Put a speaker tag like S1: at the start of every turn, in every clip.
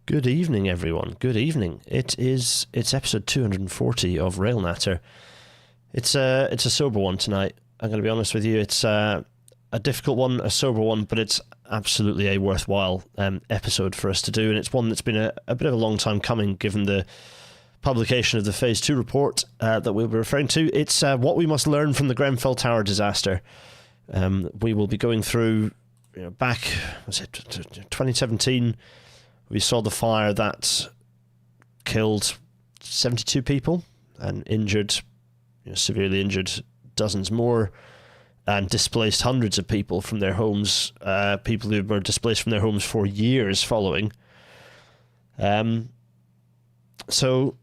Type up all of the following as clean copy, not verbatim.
S1: Good evening, everyone. Good evening. It's episode 240 of Rail Natter. It's a sober one tonight. I'm going to be honest with you. It's a difficult one, a sober one, but it's absolutely a worthwhile episode for us to do, and it's one that's been a bit of a long time coming, given the publication of the Phase 2 report that we'll be referring to. It's what we must learn from the Grenfell Tower disaster. We will be going through, back, was it 2017? We saw the fire that killed 72 people and injured, severely injured dozens more, and displaced hundreds of people from their homes, people who were displaced from their homes for years following. So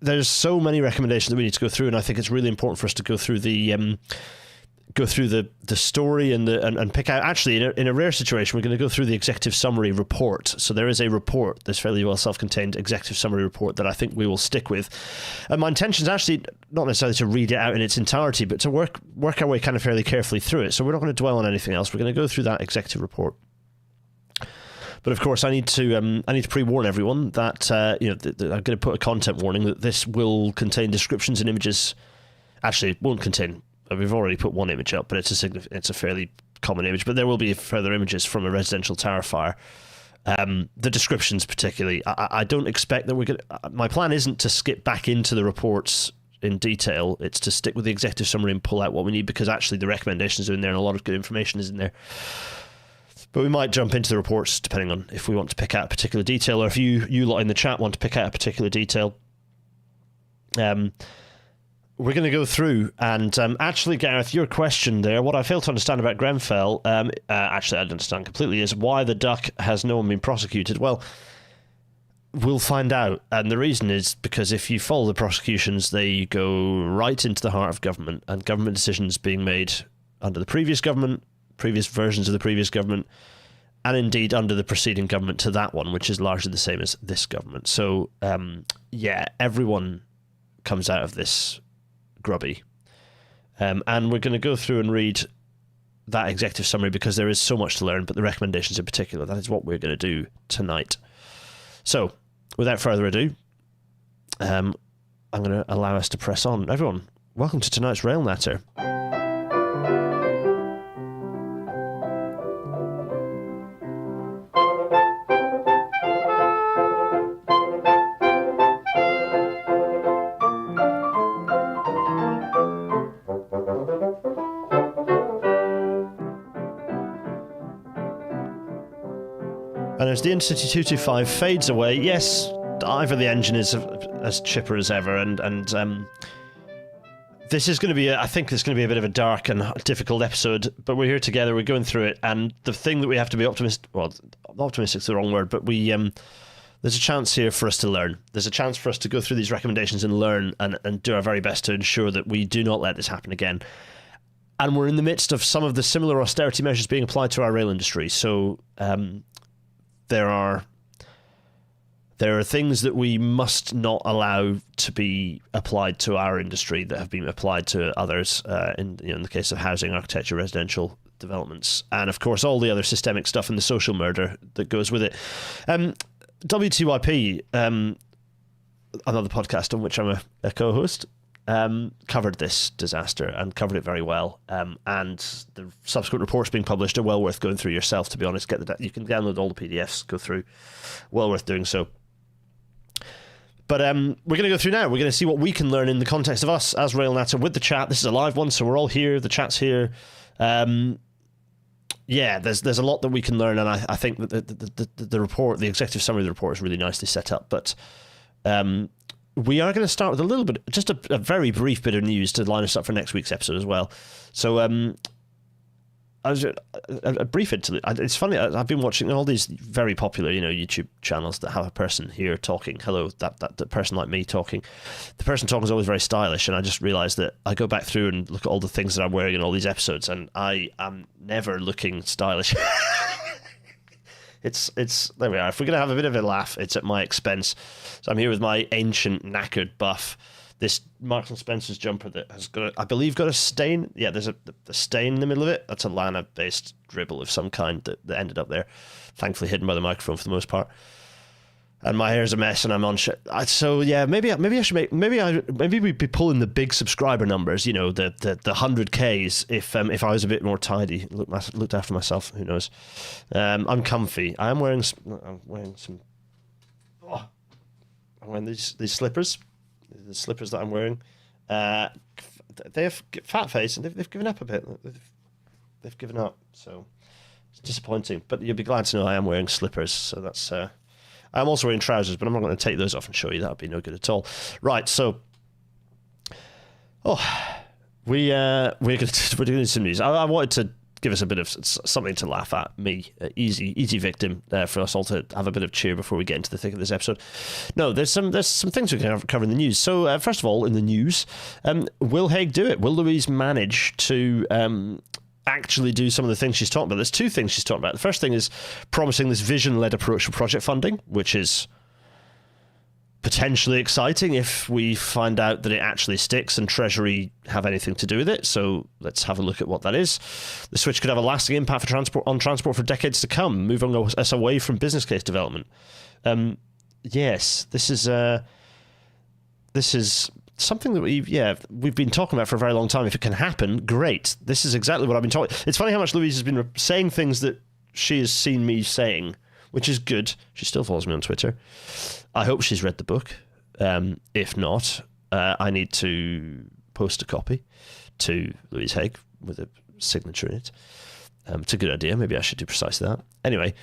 S1: there's so many recommendations that we need to go through, and I think it's really important for us to go through the story and pick out. Actually, in a rare situation, we're going to go through the executive summary report. So there is a report, this fairly well self-contained executive summary report, that I think we will stick with. And my intention is actually not necessarily to read it out in its entirety, but to work our way kind of fairly carefully through it. So we're not going to dwell on anything else. We're going to go through that executive report. But of course, I need to pre-warn everyone that I'm going to put a content warning that this will contain descriptions and images. Actually, it won't contain. We've already put one image up, but it's a fairly common image. But there will be further images from a residential tower fire. The descriptions, particularly, I don't expect that we're going to. My plan isn't to skip back into the reports in detail. It's to stick with the executive summary and pull out what we need, because actually the recommendations are in there and a lot of good information is in there. But we might jump into the reports depending on if we want to pick out a particular detail, or if you lot in the chat want to pick out a particular detail. We're going to go through, and actually, Gareth, your question there, what I failed to understand about Grenfell, actually I don't understand completely, is why the duck has no one been prosecuted. Well, we'll find out, and the reason is because if you follow the prosecutions, they go right into the heart of government, and government decisions being made under the previous government, previous versions of the previous government, and indeed under the preceding government to that one, which is largely the same as this government. So, everyone comes out of this grubby. And we're going to go through and read that executive summary because there is so much to learn, but the recommendations in particular, that is what we're going to do tonight. So, without further ado, I'm going to allow us to press on. Everyone, welcome to tonight's Rail Natter. And as the Intercity 225 fades away, yes, either the engine is as chipper as ever, and this is going to be, I think it's going to be a bit of a dark and difficult episode, but we're here together, we're going through it, and the thing that we have to be optimistic is the wrong word, but there's a chance here for us to learn. There's a chance for us to go through these recommendations and learn and do our very best to ensure that we do not let this happen again. And we're in the midst of some of the similar austerity measures being applied to our rail industry, so there are things that we must not allow to be applied to our industry that have been applied to others, in the case of housing, architecture, residential developments, and of course all the other systemic stuff and the social murder that goes with it. WTYP, another podcast on which I'm a co-host, covered this disaster and covered it very well, and the subsequent reports being published are well worth going through yourself, to be honest. You can download all the PDFs, go through, well worth doing so. But we're going to go through now. We're going to see what we can learn in the context of us as Rail Natter with the chat. This is a live one, so we're all here, the chat's here. There's a lot that we can learn, and I think that the report, the executive summary of the report is really nicely set up, but we are going to start with a little bit, just a very brief bit of news to line us up for next week's episode as well. So, a brief interlude. It's funny, I've been watching all these very popular, YouTube channels that have a person here talking. Hello, that person like me talking. The person talking is always very stylish, and I just realised that I go back through and look at all the things that I'm wearing in all these episodes, and I am never looking stylish. It's there we are. If we're going to have a bit of a laugh, it's at my expense. So I'm here with my ancient knackered buff. This Marks and Spencer's jumper that has got, I believe, got a stain. Yeah, there's a stain in the middle of it. That's a Lana-based dribble of some kind that ended up there. Thankfully hidden by the microphone for the most part. and my hair's a mess, and I'm on shit. So yeah, maybe I should make maybe we'd be pulling the big subscriber numbers, you know, the 100Ks if I was a bit more tidy, looked after myself. Who knows? I'm comfy. I'm wearing some. Oh, I'm wearing these slippers. The slippers that I'm wearing. They have fat face, and they've given up a bit. They've given up, so it's disappointing. But you'll be glad to know I am wearing slippers. So that's. I'm also wearing trousers, but I'm not going to take those off and show you. That would be no good at all. Right, so, we're doing some news. I wanted to give us a bit of something to laugh at. Me, easy victim for us all to have a bit of cheer before we get into the thick of this episode. No, there's some things we can cover in the news. So first of all, in the news, will Haig do it? Will Louise manage to actually do some of the things she's talking about? There's two things she's talking about. The first thing is promising this vision-led approach for project funding, which is potentially exciting if we find out that it actually sticks and Treasury have anything to do with it. So let's have a look at what that is. The switch could have a lasting impact for transport for decades to come, moving us away from business case development. Yes, this is something that we've been talking about for a very long time. If it can happen, great. This is exactly what I've been talking. It's funny how much Louise has been saying things that she has seen me saying, which is good. She still follows me on Twitter. I hope she's read the book. If not, I need to post a copy to Louise Haig with a signature in it. It's a good idea. Maybe I should do precisely that. Anyway,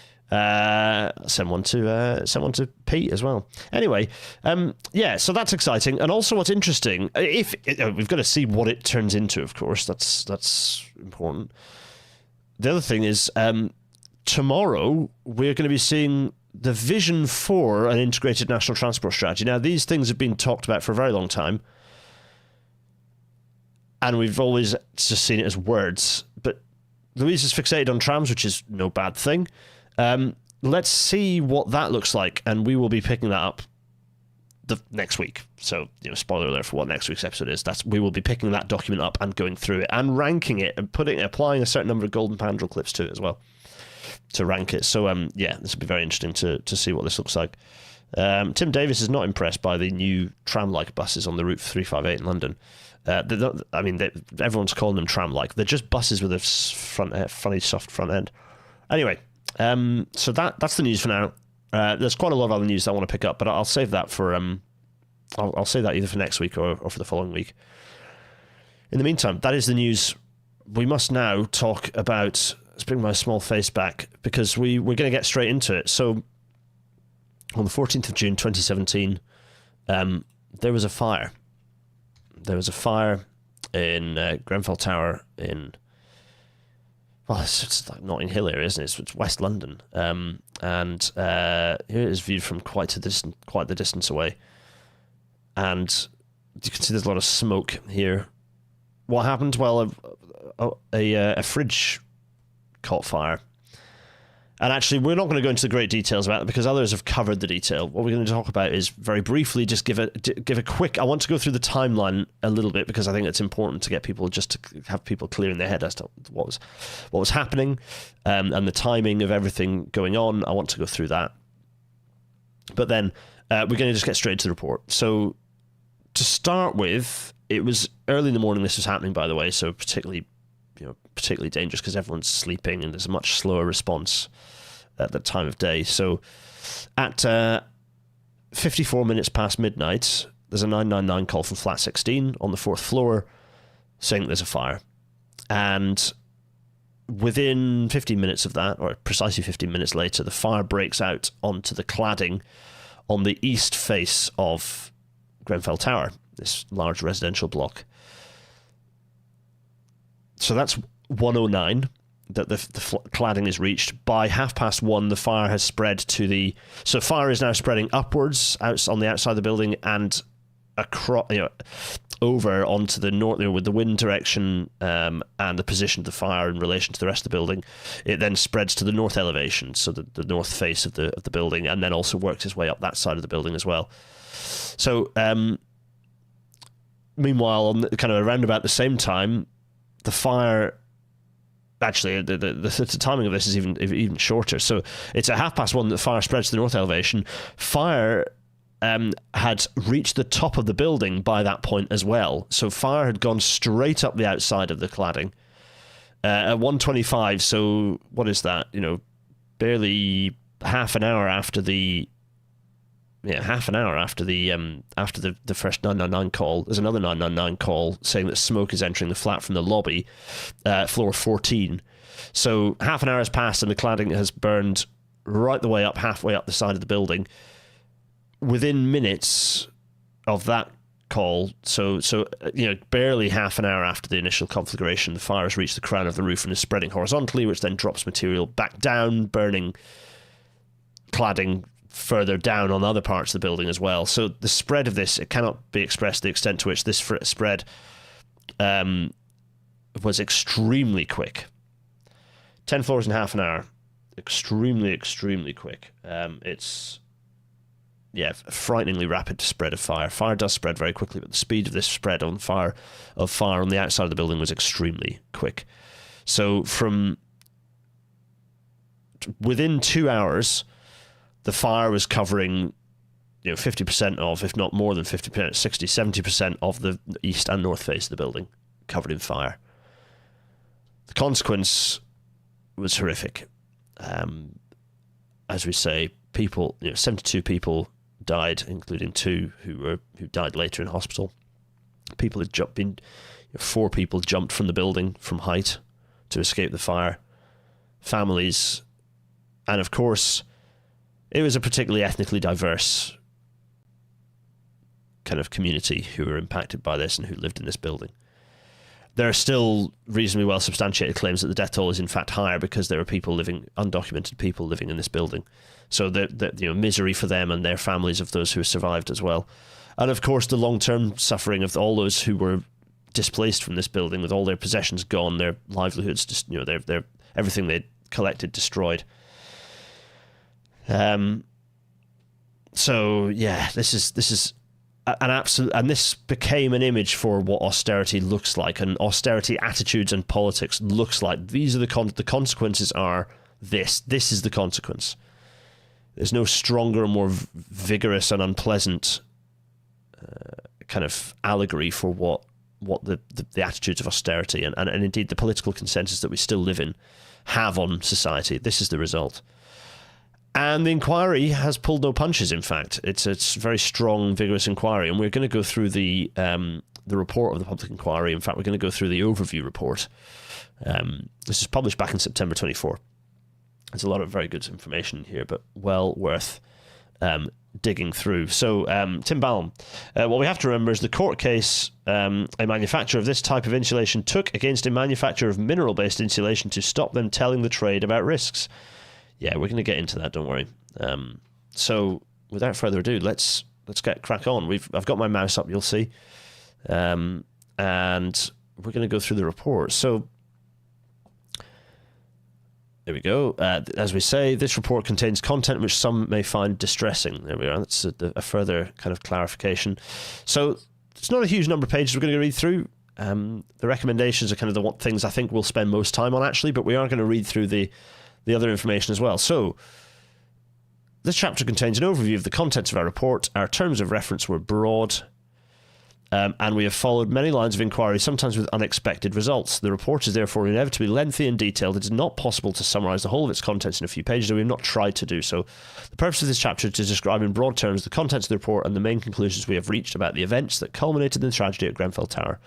S1: send one to Pete as well. Anyway, so that's exciting. And also, what's interesting, we've got to see what it turns into. Of course, that's important. The other thing is, tomorrow we're going to be seeing the vision for an integrated national transport strategy. Now, these things have been talked about for a very long time, and we've always just seen it as words. But Louise is fixated on trams, which is no bad thing. Let's see what that looks like, and we will be picking that up the next week. So, spoiler alert for what next week's episode is. We will be picking that document up and going through it and ranking it and applying a certain number of golden pandrel clips to it as well to rank it. So, this will be very interesting to see what this looks like. Tim Davis is not impressed by the new tram-like buses on the Route 358 in London. Everyone's calling them tram-like. They're just buses with a funny soft front end. Anyway, so that's the news for now. There's quite a lot of other news that I want to pick up, but I'll save that for I'll save that either for next week or for the following week. In the meantime, that is the news. We must now talk about. Let's bring my small face back because we're going to get straight into it. So, on the 14th of June 2017, there was a fire. There was a fire in Grenfell Tower in. Well, it's like Notting Hill area, isn't it? It's West London, and here it is viewed from quite the distance away, and you can see there's a lot of smoke here. What happened? Well, a fridge caught fire, and actually, we're not going to go into the great details about it because others have covered the detail. What we're going to talk about is very briefly, just give a quick. I want to go through the timeline a little bit because I think it's important to get people to have people clear in their head as to what was happening, and the timing of everything going on. I want to go through that, but then we're going to just get straight to the report. So to start with, it was early in the morning. This was happening, by the way, so particularly dangerous because everyone's sleeping and there's a much slower response at that time of day. So at 54 minutes past midnight, there's a 999 call from flat 16 on the 4th floor saying there's a fire. And within 15 minutes of that, or precisely 15 minutes later, the fire breaks out onto the cladding on the east face of Grenfell Tower, this large residential block. So that's 1:09 that the cladding is reached. By 1:30, the fire has spread to so fire is now spreading upwards out on the outside of the building and across, over onto the north, with the wind direction and the position of the fire in relation to the rest of the building. It then spreads to the north elevation, so the north face of the building, and then also works its way up that side of the building as well. So, meanwhile, kind of around about the same time, the fire actually, the timing of this is even shorter. So it's at 1:30 that fire spreads to the north elevation. Fire had reached the top of the building by that point as well. So fire had gone straight up the outside of the cladding at 1:25. So what is that? Barely half an hour after the first 999 call. There's another 999 call saying that smoke is entering the flat from the lobby, floor 14. So half an hour has passed and the cladding has burned right the way up, halfway up the side of the building. Within minutes of that call, so barely half an hour after the initial conflagration, the fire has reached the crown of the roof and is spreading horizontally, which then drops material back down, burning cladding further down on other parts of the building as well. So the spread of this, it cannot be expressed, the extent to which this spread was extremely quick. 10 floors in half an hour. Extremely, extremely quick. It's frighteningly rapid spread of fire. Fire does spread very quickly, but the speed of this spread on fire on the outside of the building was extremely quick. So from within 2 hours, the fire was covering 50% of, if not more than 50%, 60, 70% of the east and north face of the building covered in fire. The consequence was horrific. As we say, 72 people died, including 2 who died later in hospital. 4 people jumped from the building from height to escape the fire. Families, and of course, it was a particularly ethnically diverse kind of community who were impacted by this and who lived in this building. There are still reasonably well substantiated claims that the death toll is in fact higher because there are undocumented people living in this building. So the misery for them and their families of those who have survived as well. And of course the long-term suffering of all those who were displaced from this building with all their possessions gone, their livelihoods, just their everything they'd collected destroyed. So yeah, this is an absolute, and this became an image for what austerity looks like, and austerity attitudes and politics looks like. These are the consequences are this. This is the consequence. There's no stronger and more vigorous and unpleasant kind of allegory for what the attitudes of austerity and indeed the political consensus that we still live in have on society. This is the result. And the inquiry has pulled no punches, in fact. It's a very strong, vigorous inquiry, and we're going to go through the report of the public inquiry. In fact, we're going to go through the overview report. This is published back in September 24. There's a lot of very good information here, but well worth digging through. So, Tim Ballum, what we have to remember is the court case a manufacturer of this type of insulation took against a manufacturer of mineral-based insulation to stop them telling the trade about risks. Yeah, we're going to get into that, don't worry. So, without further ado, let's get crack on. I've got my mouse up, you'll see. And we're going to go through the report. So, there we go. As we say, this report contains content which some may find distressing. There we are. That's a further kind of clarification. So, it's not a huge number of pages we're going to read through. The recommendations are kind of the things I think we'll spend most time on, actually, but we are going to read through the other information as well. So, this chapter contains an overview of the contents of our report. Our terms of reference were broad, and we have followed many lines of inquiry, sometimes with unexpected results. The report is therefore inevitably lengthy and detailed. It is not possible to summarise the whole of its contents in a few pages, and we have not tried to do so. The purpose of this chapter is to describe in broad terms the contents of the report and the main conclusions we have reached about the events that culminated in the tragedy at Grenfell Tower.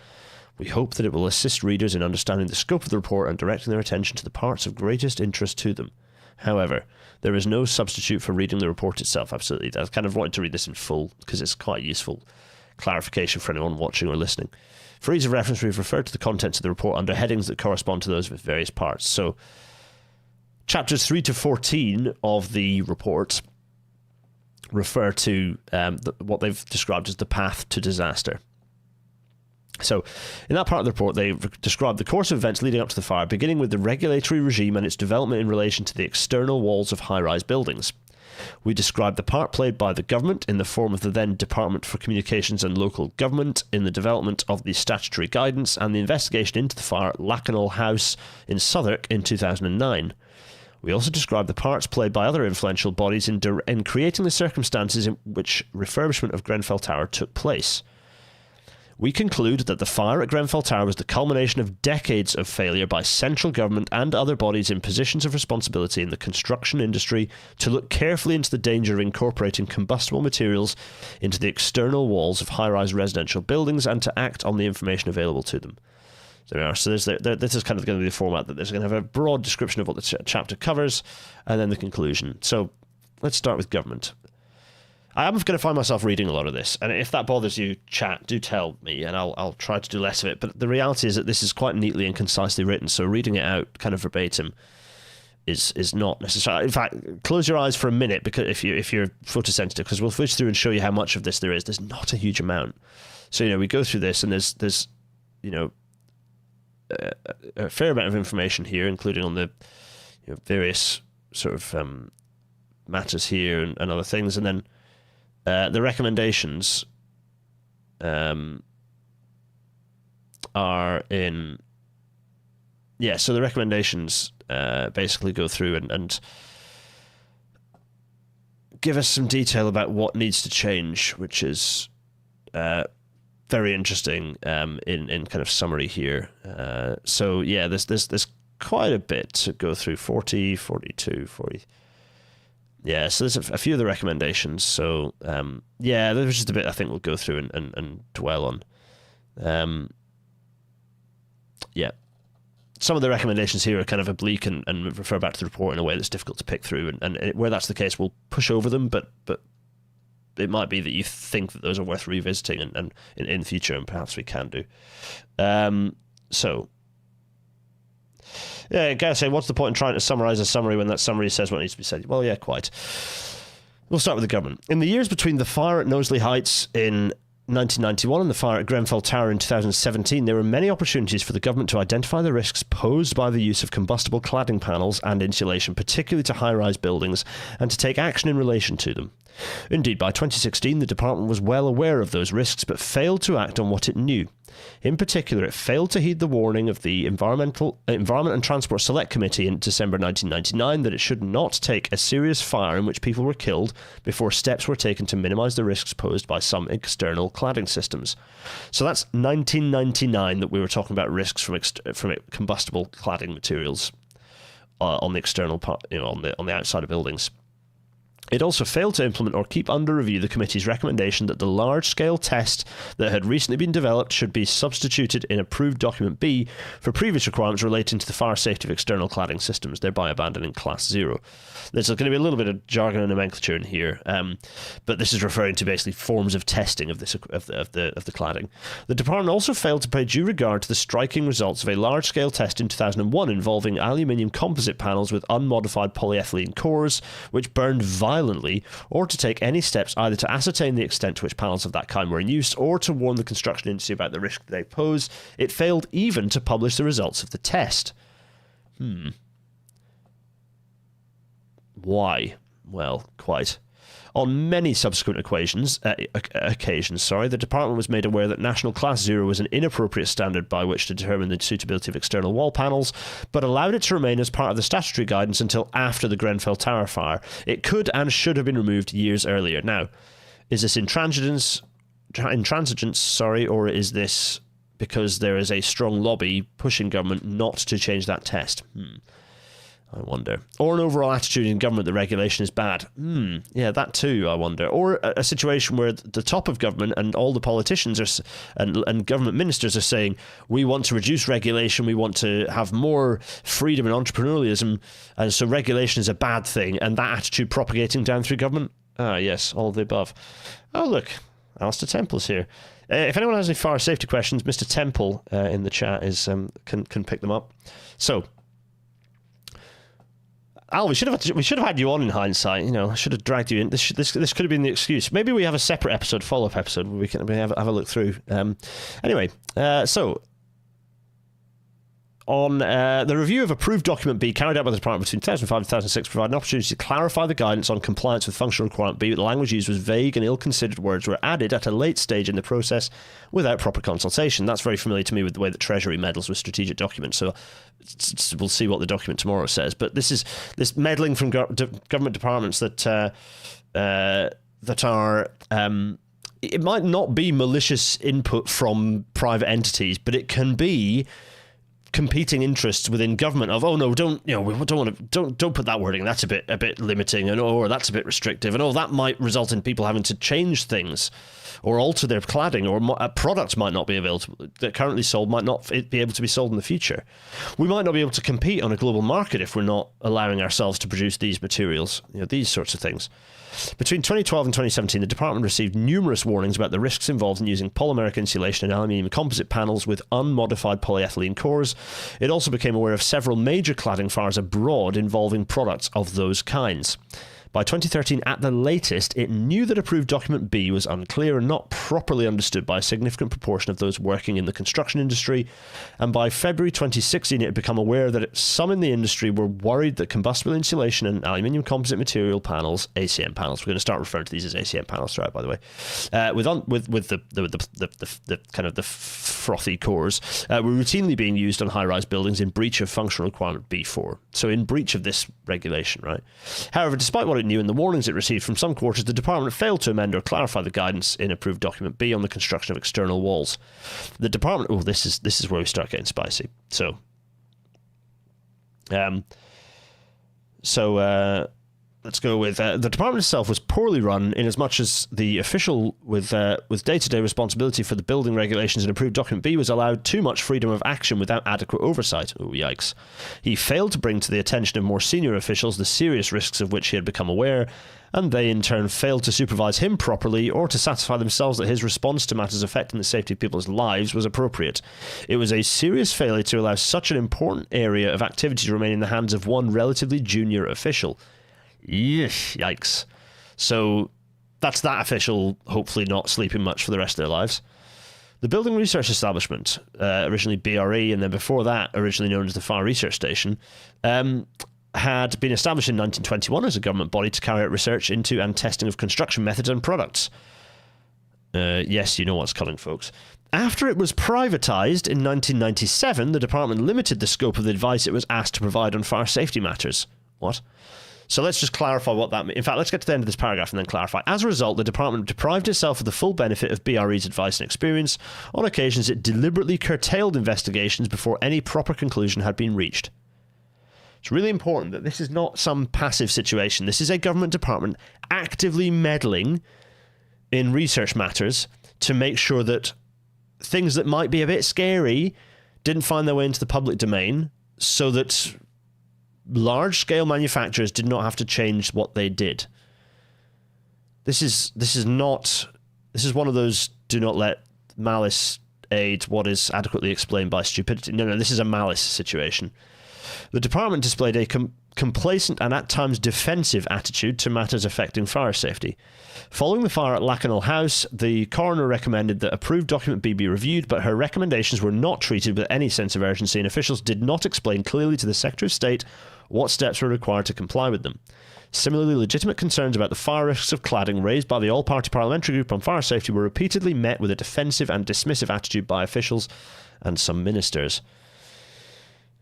S1: We hope that it will assist readers in understanding the scope of the report and directing their attention to the parts of greatest interest to them. However, there is no substitute for reading the report itself. Absolutely. I kind of wanted to read this in full because it's quite a useful clarification for anyone watching or listening. For ease of reference, we've referred to the contents of the report under headings that correspond to those of various parts. So, chapters 3 to 14 of the report refer to what they've described as the path to disaster. So, in that part of the report, they describe the course of events leading up to the fire, beginning with the regulatory regime and its development in relation to the external walls of high-rise buildings. We describe the part played by the government in the form of the then Department for Communications and Local Government in the development of the statutory guidance and the investigation into the fire at Lakanal House in Southwark in 2009. We also describe the parts played by other influential bodies in creating the circumstances in which refurbishment of Grenfell Tower took place. We conclude that the fire at Grenfell Tower was the culmination of decades of failure by central government and other bodies in positions of responsibility in the construction industry to look carefully into the danger of incorporating combustible materials into the external walls of high-rise residential buildings and to act on the information available to them. There we are. So this is kind of going to be the format that there's going to have a broad description of what the chapter covers and then the conclusion. So let's start with government. I am going to find myself reading a lot of this, and if that bothers you, chat, do tell me, and I'll try to do less of it. But the reality is that this is quite neatly and concisely written, so reading it out kind of verbatim is not necessary. In fact, close your eyes for a minute, because if you're photosensitive, because we'll switch through and show you how much of this there is. There's not a huge amount. So we go through this, and there's a fair amount of information here, including on the various sort of matters here and other things, and then the recommendations are in. Yeah, so the recommendations basically go through and give us some detail about what needs to change, which is very interesting in kind of summary here. So yeah, there's quite a bit to go through. 40, 42, 40. Yeah, so there's a few of the recommendations. So yeah, there's just a bit I think we'll go through and dwell on. Yeah. Some of the recommendations here are kind of oblique and refer back to the report in a way that's difficult to pick through. And where that's the case, we'll push over them, but it might be that you think that those are worth revisiting and in the future, and perhaps we can do. So, yeah, I gotta say, what's the point in trying to summarise a summary when that summary says what needs to be said? Well, yeah, quite. We'll start with the government. In the years between the fire at Knowsley Heights in 1991 and the fire at Grenfell Tower in 2017, there were many opportunities for the government to identify the risks posed by the use of combustible cladding panels and insulation, particularly to high-rise buildings, and to take action in relation to them. Indeed, by 2016, the department was well aware of those risks, but failed to act on what it knew. In particular, it failed to heed the warning of the Environment and Transport Select Committee in December 1999 that it should not take a serious fire in which people were killed before steps were taken to minimise the risks posed by some external cladding systems. So that's 1999 that we were talking about risks from combustible cladding materials on the external part, on the outside of buildings. It also failed to implement or keep under review the committee's recommendation that the large-scale test that had recently been developed should be substituted in approved document B for previous requirements relating to the fire safety of external cladding systems, thereby abandoning Class 0. There's going to be a little bit of jargon and nomenclature in here, but this is referring to basically forms of testing of the cladding. The department also failed to pay due regard to the striking results of a large-scale test in 2001 involving aluminium composite panels with unmodified polyethylene cores, which burned violently, or to take any steps either to ascertain the extent to which panels of that kind were in use or to warn the construction industry about the risk they pose. It failed even to publish the results of the test. Why? Well, quite. On many subsequent occasions, the department was made aware that National Class 0 was an inappropriate standard by which to determine the suitability of external wall panels, but allowed it to remain as part of the statutory guidance until after the Grenfell Tower fire. It could and should have been removed years earlier. Now, is this intransigence, or is this because there is a strong lobby pushing government not to change that test? I wonder. Or an overall attitude in government that regulation is bad. Yeah, that too, I wonder. Or a situation where the top of government and all the politicians and government ministers are saying, we want to reduce regulation, we want to have more freedom and entrepreneurialism, and so regulation is a bad thing, and that attitude propagating down through government? Ah, yes, all of the above. Oh, look, Alistair Temple's here. If anyone has any fire safety questions, Mr. Temple in the chat can pick them up. So, Al, we should have had you on in hindsight. I should have dragged you in. This could have been the excuse. Maybe we have a separate follow-up episode, where we can have a look through. Anyway, so on the review of approved document B carried out by the department between 2005 and 2006 provided an opportunity to clarify the guidance on compliance with functional requirement B, but the language used was vague and ill-considered words were added at a late stage in the process without proper consultation. That's very familiar to me with the way that Treasury meddles with strategic documents, so we'll see what the document tomorrow says. But this meddling from government departments that are... it might not be malicious input from private entities, but it can be competing interests within government of, oh no, don't put that wording, that's a bit limiting, and or that's a bit restrictive, and that might result in people having to change things or alter their cladding, or a product might not be available that currently sold might not be able to be sold in the future. We might not be able to compete on a global market if we're not allowing ourselves to produce these materials, these sorts of things. Between 2012 and 2017, the department received numerous warnings about the risks involved in using polymeric insulation and aluminium composite panels with unmodified polyethylene cores. It also became aware of several major cladding fires abroad involving products of those kinds. By 2013, at the latest, it knew that approved document B was unclear and not properly understood by a significant proportion of those working in the construction industry, and by February 2016, it had become aware that some in the industry were worried that combustible insulation and aluminium composite material panels, ACM panels, we're going to start referring to these as ACM panels throughout, by the way, with the kind of the frothy cores, were routinely being used on high-rise buildings in breach of functional requirement B4. So in breach of this regulation, right? However, despite what it knew and the warnings it received from some quarters, the department failed to amend or clarify the guidance in approved document B on the construction of external walls. The department, this is where we start getting spicy. So, let's go with the department itself was poorly run in as much as the official with day-to-day responsibility for the building regulations in approved document B was allowed too much freedom of action without adequate oversight. Oh, yikes. He failed to bring to the attention of more senior officials the serious risks of which he had become aware, and they in turn failed to supervise him properly or to satisfy themselves that his response to matters affecting the safety of people's lives was appropriate. It was a serious failure to allow such an important area of activity to remain in the hands of one relatively junior official. Yikes. So that's that official hopefully not sleeping much for the rest of their lives. The Building Research Establishment, originally BRE, and then before that, originally known as the Fire Research Station, had been established in 1921 as a government body to carry out research into and testing of construction methods and products. Yes, you know what's coming, folks. After it was privatised in 1997, the department limited the scope of the advice it was asked to provide on fire safety matters. What? So let's just clarify what that means. In fact, let's get to the end of this paragraph and then clarify. As a result, the department deprived itself of the full benefit of BRE's advice and experience. On occasions, it deliberately curtailed investigations before any proper conclusion had been reached. It's really important that this is not some passive situation. This is a government department actively meddling in research matters to make sure that things that might be a bit scary didn't find their way into the public domain, so that large-scale manufacturers did not have to change what they did. This is one of those do not let malice aid what is adequately explained by stupidity. No, this is a malice situation. The department displayed a complacent and at times defensive attitude to matters affecting fire safety. Following the fire at Lakanal House, the coroner recommended that approved document B be reviewed, but her recommendations were not treated with any sense of urgency, and officials did not explain clearly to the Secretary of State what steps were required to comply with them. Similarly, legitimate concerns about the fire risks of cladding raised by the all-party parliamentary group on fire safety were repeatedly met with a defensive and dismissive attitude by officials and some ministers.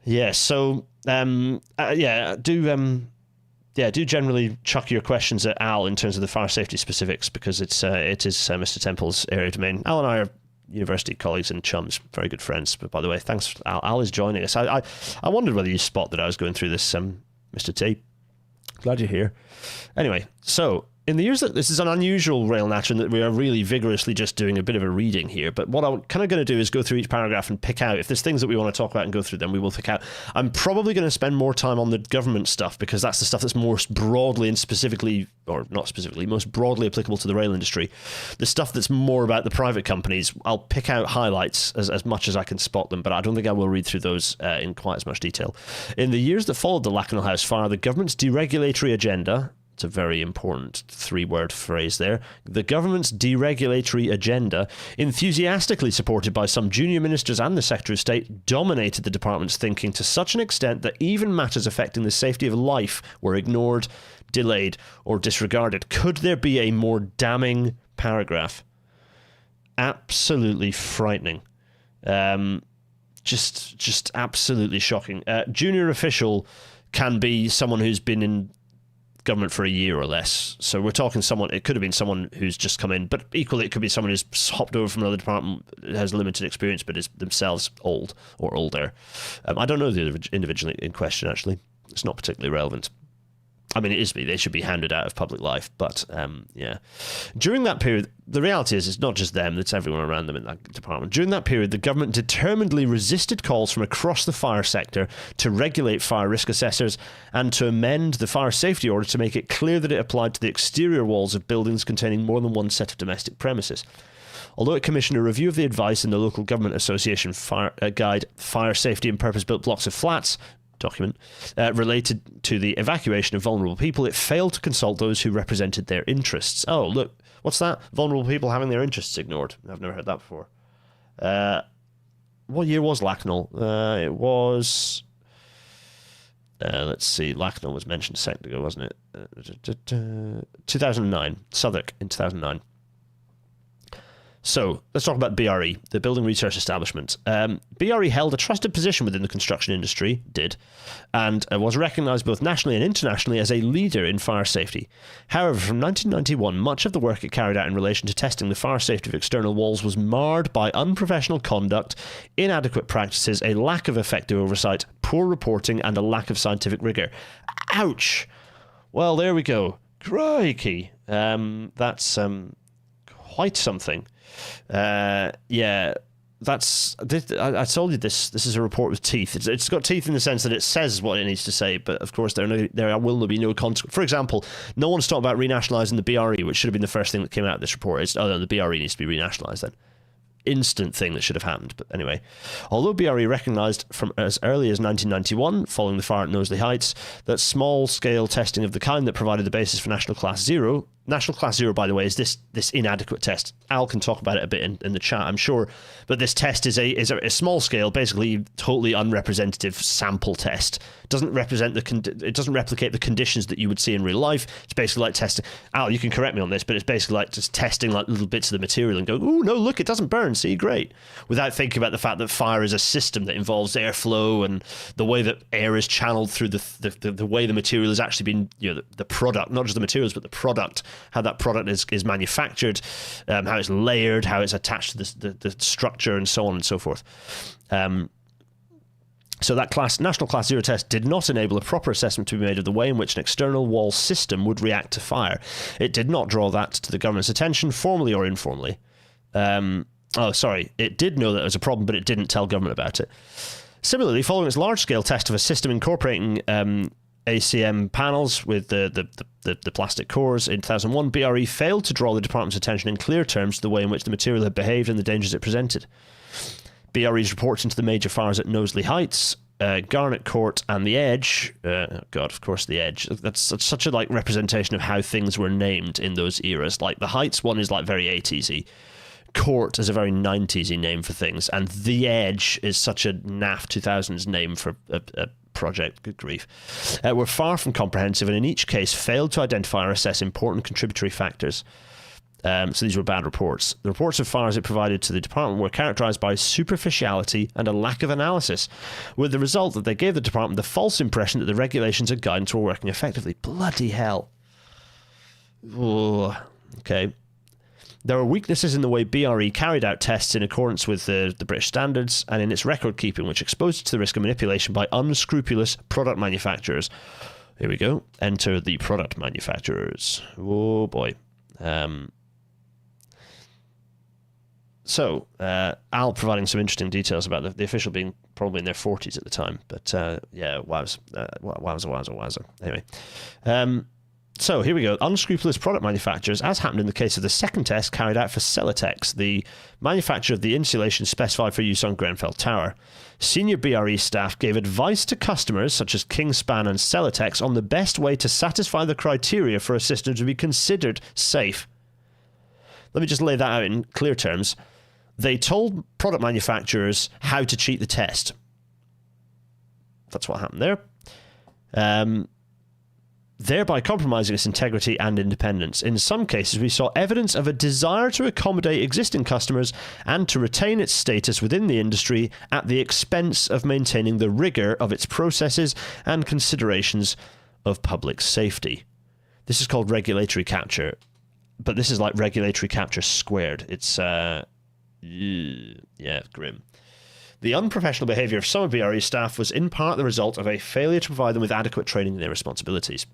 S1: Yes, so do generally chuck your questions at Al in terms of the fire safety specifics, because it is Mr. Temple's area of domain. Al and I are university colleagues and chums, very good friends. But by the way, thanks, Al. Al is joining us. I wondered whether you spot that I was going through this, Mr. T. Glad you're here. Anyway, so in the years that this is an unusual rail natter in that we are really vigorously just doing a bit of a reading here, but what I'm kind of going to do is go through each paragraph and pick out, if there's things that we want to talk about and go through them, we will pick out. I'm probably going to spend more time on the government stuff, because that's the stuff that's more broadly and specifically, or not specifically, most broadly applicable to the rail industry. The stuff that's more about the private companies, I'll pick out highlights as much as I can spot them, but I don't think I will read through those in quite as much detail. In the years that followed the Lakanal House fire, the government's deregulatory agenda, It's a very important three-word phrase there. The government's deregulatory agenda, enthusiastically supported by some junior ministers and the Secretary of State, dominated the department's thinking to such an extent that even matters affecting the safety of life were ignored, delayed, or disregarded. Could there be a more damning paragraph? Absolutely frightening. Just absolutely shocking. Junior official can be someone who's been in government for a year or less. So we're talking someone, it could have been someone who's just come in, but equally it could be someone who's hopped over from another department, has limited experience, but is themselves old or older. I don't know the individual in question, actually. It's not particularly relevant. I mean, it is, they should be hounded out of public life, but yeah. During that period, the reality is it's not just them, it's everyone around them in that department. During that period, the government determinedly resisted calls from across the fire sector to regulate fire risk assessors and to amend the fire safety order to make it clear that it applied to the exterior walls of buildings containing more than one set of domestic premises. Although it commissioned a review of the advice in the Local Government Association guide, Fire Safety in Purpose-Built Blocks of Flats, document related to the evacuation of vulnerable people, it failed to consult those who represented their interests. Oh, look, what's that? Vulnerable people having their interests ignored. I've never heard that before. What year was Lacknell? It was... let's see, Lacknell was mentioned a second ago, wasn't it? 2009. Southwark in 2009. So, let's talk about BRE, the Building Research Establishment. BRE held a trusted position within the construction industry, and was recognised both nationally and internationally as a leader in fire safety. However, from 1991, much of the work it carried out in relation to testing the fire safety of external walls was marred by unprofessional conduct, inadequate practices, a lack of effective oversight, poor reporting, and a lack of scientific rigour. Ouch! Well, there we go. Crikey. That's quite something. Yeah, I told you this is a report with teeth. It's got teeth in the sense that it says what it needs to say, but of course there will be no consequence. For example, no one's talked about renationalising the BRE, which should have been the first thing that came out of this report. No, the BRE needs to be renationalised then. Instant thing that should have happened. But anyway, although BRE recognised from as early as 1991, following the fire at Knowsley Heights, that small-scale testing of the kind that provided the basis for National Class Zero. National Class Zero, by the way, is this inadequate test. Al can talk about it a bit in the chat, I'm sure. But this test is a small scale, basically totally unrepresentative sample test. It doesn't replicate the conditions that you would see in real life. It's basically like testing. Al, you can correct me on this, but it's basically like just testing like little bits of the material and going, oh no, look, it doesn't burn. See, great. Without thinking about the fact that fire is a system that involves airflow and the way that air is channeled through the way the material has actually been, the product, not just the materials, but the product. How that product is manufactured, how it's layered, how it's attached to the structure, and so on and so forth. So that National Class Zero test did not enable a proper assessment to be made of the way in which an external wall system would react to fire. It did not draw that to the government's attention, formally or informally. It did know that it was a problem, but it didn't tell government about it. Similarly, following its large-scale test of a system incorporating ACM panels with the plastic cores in 2001, BRE failed to draw the department's attention in clear terms to the way in which the material had behaved and the dangers it presented. BRE's reports into the major fires at Knowsley Heights, Garnet Court, and the Edge. Of course, the Edge. That's such a representation of how things were named in those eras. Like the Heights one is very 80s-y. Court is a very 90s-y name for things, and the Edge is such a naff 2000s name for a project. Good grief. Were far from comprehensive, and in each case failed to identify or assess important contributory factors. So these were bad reports. The reports of fires it provided to the department were characterised by superficiality and a lack of analysis, with the result that they gave the department the false impression that the regulations and guidance were working effectively. Bloody hell. Ooh, okay. There were weaknesses in the way BRE carried out tests in accordance with the British standards and in its record keeping, which exposed it to the risk of manipulation by unscrupulous product manufacturers. Here we go. Enter the product manufacturers. Oh boy. Al providing some interesting details about the official being probably in their 40s at the time. But wowza. Anyway. So here we go. Unscrupulous product manufacturers, as happened in the case of the second test carried out for Celotex, the manufacturer of the insulation specified for use on Grenfell Tower. Senior BRE staff gave advice to customers such as Kingspan and Celotex on the best way to satisfy the criteria for a system to be considered safe. Let me just lay that out in clear terms. They told product manufacturers how to cheat the test. That's what happened there. Thereby compromising its integrity and independence. In some cases, we saw evidence of a desire to accommodate existing customers and to retain its status within the industry at the expense of maintaining the rigor of its processes and considerations of public safety. This is called regulatory capture, but this is like regulatory capture squared. It's, yeah, grim. The unprofessional behaviour of some of BRE staff was in part the result of a failure to provide them with adequate training in their responsibilities.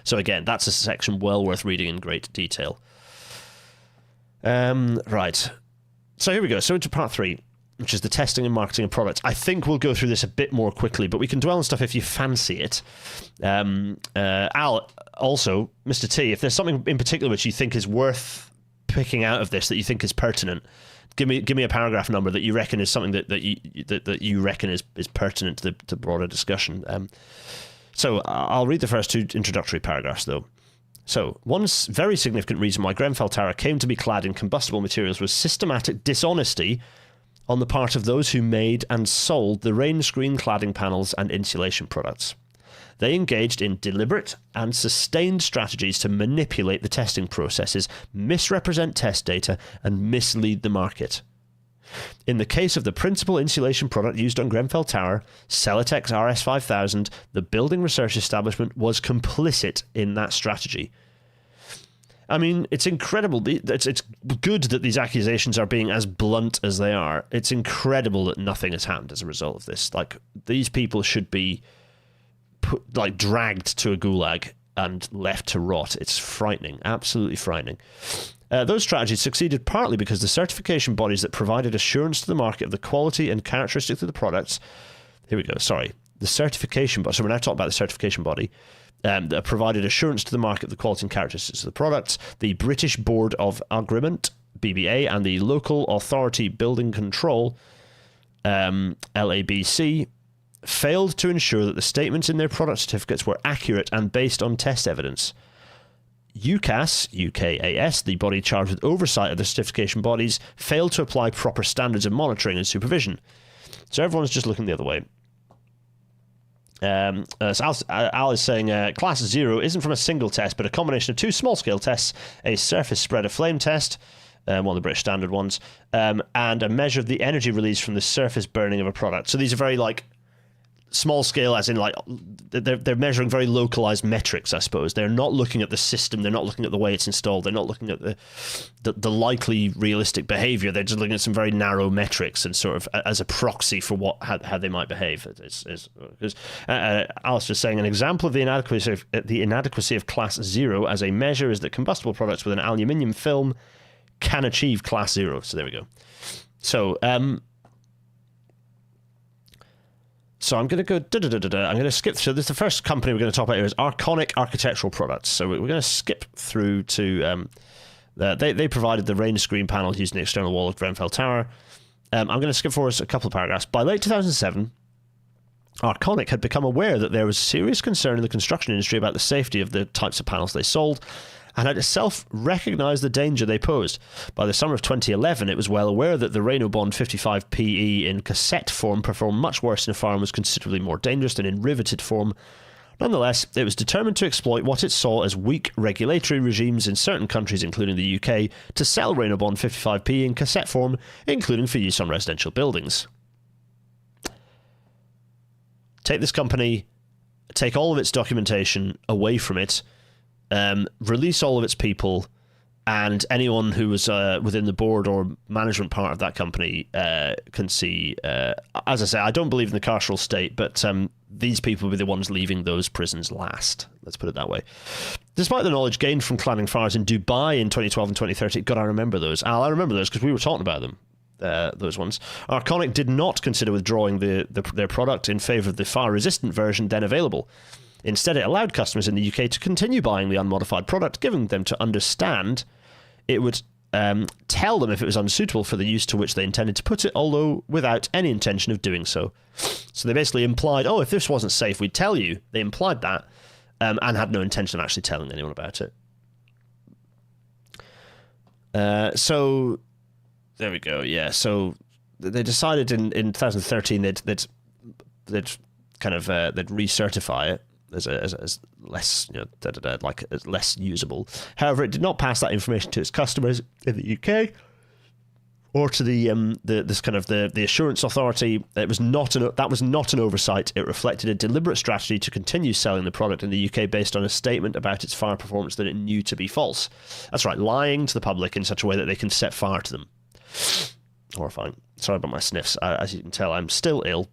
S1: So again, that's a section well worth reading in great detail. Right. So here we go. So into part 3, which is the testing and marketing of products. I think we'll go through this a bit more quickly, but we can dwell on stuff if you fancy it. Al, also, Mr. T, if there's something in particular which you think is worth picking out of this that you think is pertinent, give me a paragraph number that you reckon is something that you reckon is pertinent to the broader discussion. So I'll read the first 2 introductory paragraphs, though. So, one very significant reason why Grenfell Tower came to be clad in combustible materials was systematic dishonesty on the part of those who made and sold the rain screen cladding panels and insulation products. They engaged in deliberate and sustained strategies to manipulate the testing processes, misrepresent test data, and mislead the market. In the case of the principal insulation product used on Grenfell Tower, Celotex RS5000, the building research establishment was complicit in that strategy. I mean, it's incredible. It's good that these accusations are being as blunt as they are. It's incredible that nothing has happened as a result of this. Like, these people should be dragged to a gulag and left to rot. It's frightening, absolutely frightening. Those strategies succeeded partly because the certification bodies that provided assurance to the market of the quality and characteristics of the products. Here we go, sorry. The certification body. So we're now talking about the certification body that provided assurance to the market of the quality and characteristics of the products. The British Board of Agreement, BBA, and the Local Authority Building Control, LABC, failed to ensure that the statements in their product certificates were accurate and based on test evidence. UKAS, the body charged with oversight of the certification bodies, failed to apply proper standards of monitoring and supervision. So everyone's just looking the other way. So Al is saying Class 0 isn't from a single test, but a combination of 2 small-scale tests, a surface spread of flame test, one of the British standard ones, and a measure of the energy release from the surface burning of a product. So these are very, small scale, as in they're measuring very localized metrics, I suppose. They're not looking at the system. They're not looking at the way it's installed. They're not looking at the likely realistic behavior. They're just looking at some very narrow metrics and sort of as a proxy for how they might behave. Alice was saying an example of the inadequacy of Class 0 as a measure is that combustible products with an aluminium film can achieve Class 0. So there we go. So So I'm going to go, I'm going to skip through this. The first company we're going to talk about here is Arconic Architectural Products. So we're going to skip through to, they provided the rain screen panel using the external wall of Grenfell Tower. I'm going to skip forward a couple of paragraphs. By late 2007, Arconic had become aware that there was serious concern in the construction industry about the safety of the types of panels they sold, and had itself recognised the danger they posed. By the summer of 2011, it was well aware that the Reynobond 55PE in cassette form performed much worse in a fire and was considerably more dangerous than in riveted form. Nonetheless, it was determined to exploit what it saw as weak regulatory regimes in certain countries, including the UK, to sell Reynobond 55PE in cassette form, including for use on residential buildings. Take this company, take all of its documentation away from it, release all of its people, and anyone who was within the board or management part of that company can see, as I say, I don't believe in the carceral state, but these people will be the ones leaving those prisons last. Let's put it that way. Despite the knowledge gained from cladding fires in Dubai in 2012 and 2013, God, I remember those. Al, I remember those because we were talking about them. Those ones. Arconic did not consider withdrawing their product in favour of the fire-resistant version then available. Instead, it allowed customers in the UK to continue buying the unmodified product, giving them to understand it would tell them if it was unsuitable for the use to which they intended to put it, although without any intention of doing so. So they basically implied, oh, if this wasn't safe, we'd tell you. They implied that and had no intention of actually telling anyone about it. So there we go. Yeah. So they decided in 2013 they'd kind of they'd recertify it as less, you know, like as less usable. However, it did not pass that information to its customers in the UK or to the assurance authority. That was not an oversight. It reflected a deliberate strategy to continue selling the product in the UK based on a statement about its fire performance that it knew to be false. That's right, lying to the public in such a way that they can set fire to them. Horrifying. Sorry about my sniffs. As you can tell, I'm still ill.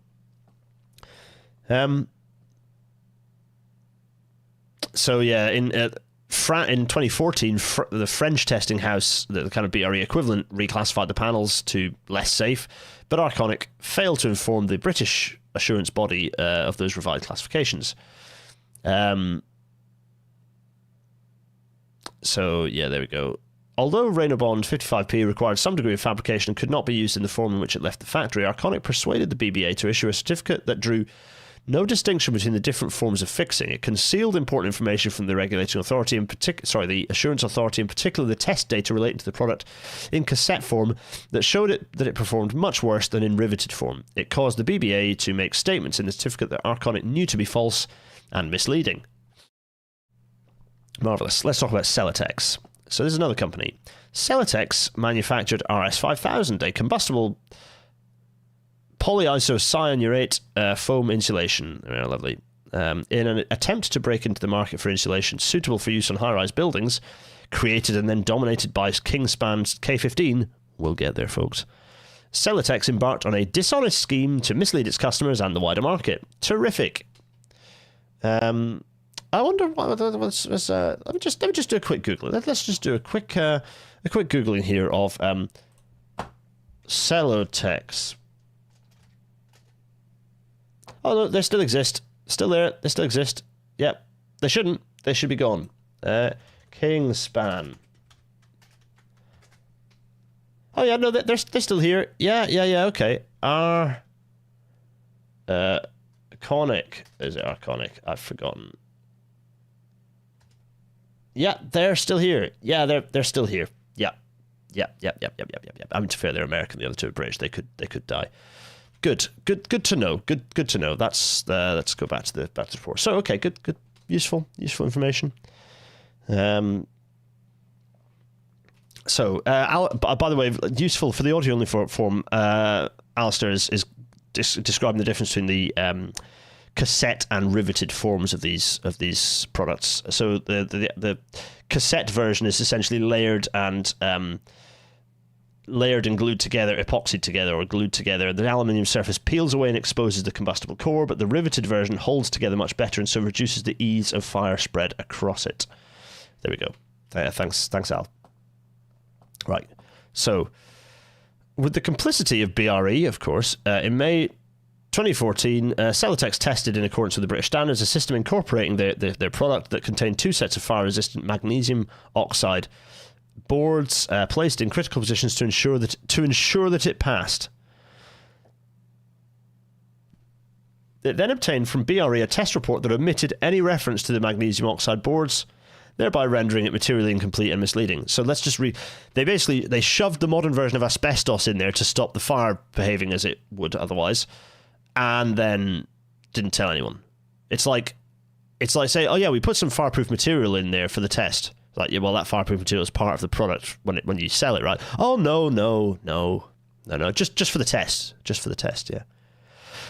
S1: So yeah, in 2014, the French testing house, the kind of BRE equivalent, reclassified the panels to less safe, but Arconic failed to inform the British assurance body of those revised classifications. So yeah, there we go. Although Reynobond 55P required some degree of fabrication and could not be used in the form in which it left the factory, Arconic persuaded the BBA to issue a certificate that drew no distinction between the different forms of fixing. It concealed important information from the regulating authority, the assurance authority, in particular the test data relating to the product in cassette form that showed that it performed much worse than in riveted form. It caused the BBA to make statements in the certificate that Arconic knew to be false and misleading. Marvellous. Let's talk about Celotex. So this is another company. Celotex manufactured RS5000, a combustible polyisocyanurate foam insulation. Oh, lovely. In an attempt to break into the market for insulation suitable for use on high-rise buildings, created and then dominated by Kingspan's K15, we'll get there, folks. Celotex embarked on a dishonest scheme to mislead its customers and the wider market. Terrific. I wonder what was. Let me just do a quick Google. Let's just do a quick Googling here of Celotex. Oh, no, they still exist. Still there. They still exist. Yep. They shouldn't. They should be gone. Kingspan. Oh, yeah, no, they're still here. Yeah, okay. Arconic. Is it Arconic? I've forgotten. Yeah, they're still here. Yeah, they're still here. Yeah. I mean, to be fair, they're American. The other two are British. They could die. Good to know. Good to know. That's let's go back to the report. So okay, good, useful information. So by the way, useful for the audio only form. Alistair is describing the difference between the cassette and riveted forms of these products. So the cassette version is essentially layered and glued together, epoxied together or glued together. The aluminium surface peels away and exposes the combustible core, but the riveted version holds together much better and so reduces the ease of fire spread across it. There we go. Thanks Al. Right. So with the complicity of BRE, of course, in May 2014, Celotex tested in accordance with the British standards a system incorporating their product that contained two sets of fire-resistant magnesium oxide boards placed in critical positions to ensure that it passed. It then obtained from BRE a test report that omitted any reference to the magnesium oxide boards, thereby rendering it materially incomplete and misleading. So let's just read. They shoved the modern version of asbestos in there to stop the fire behaving as it would otherwise, and then didn't tell anyone. It's like say, oh yeah, we put some fireproof material in there for the test. Like, yeah, well, that fireproof material is part of the product when you sell it, right? Oh no, just for the test, yeah.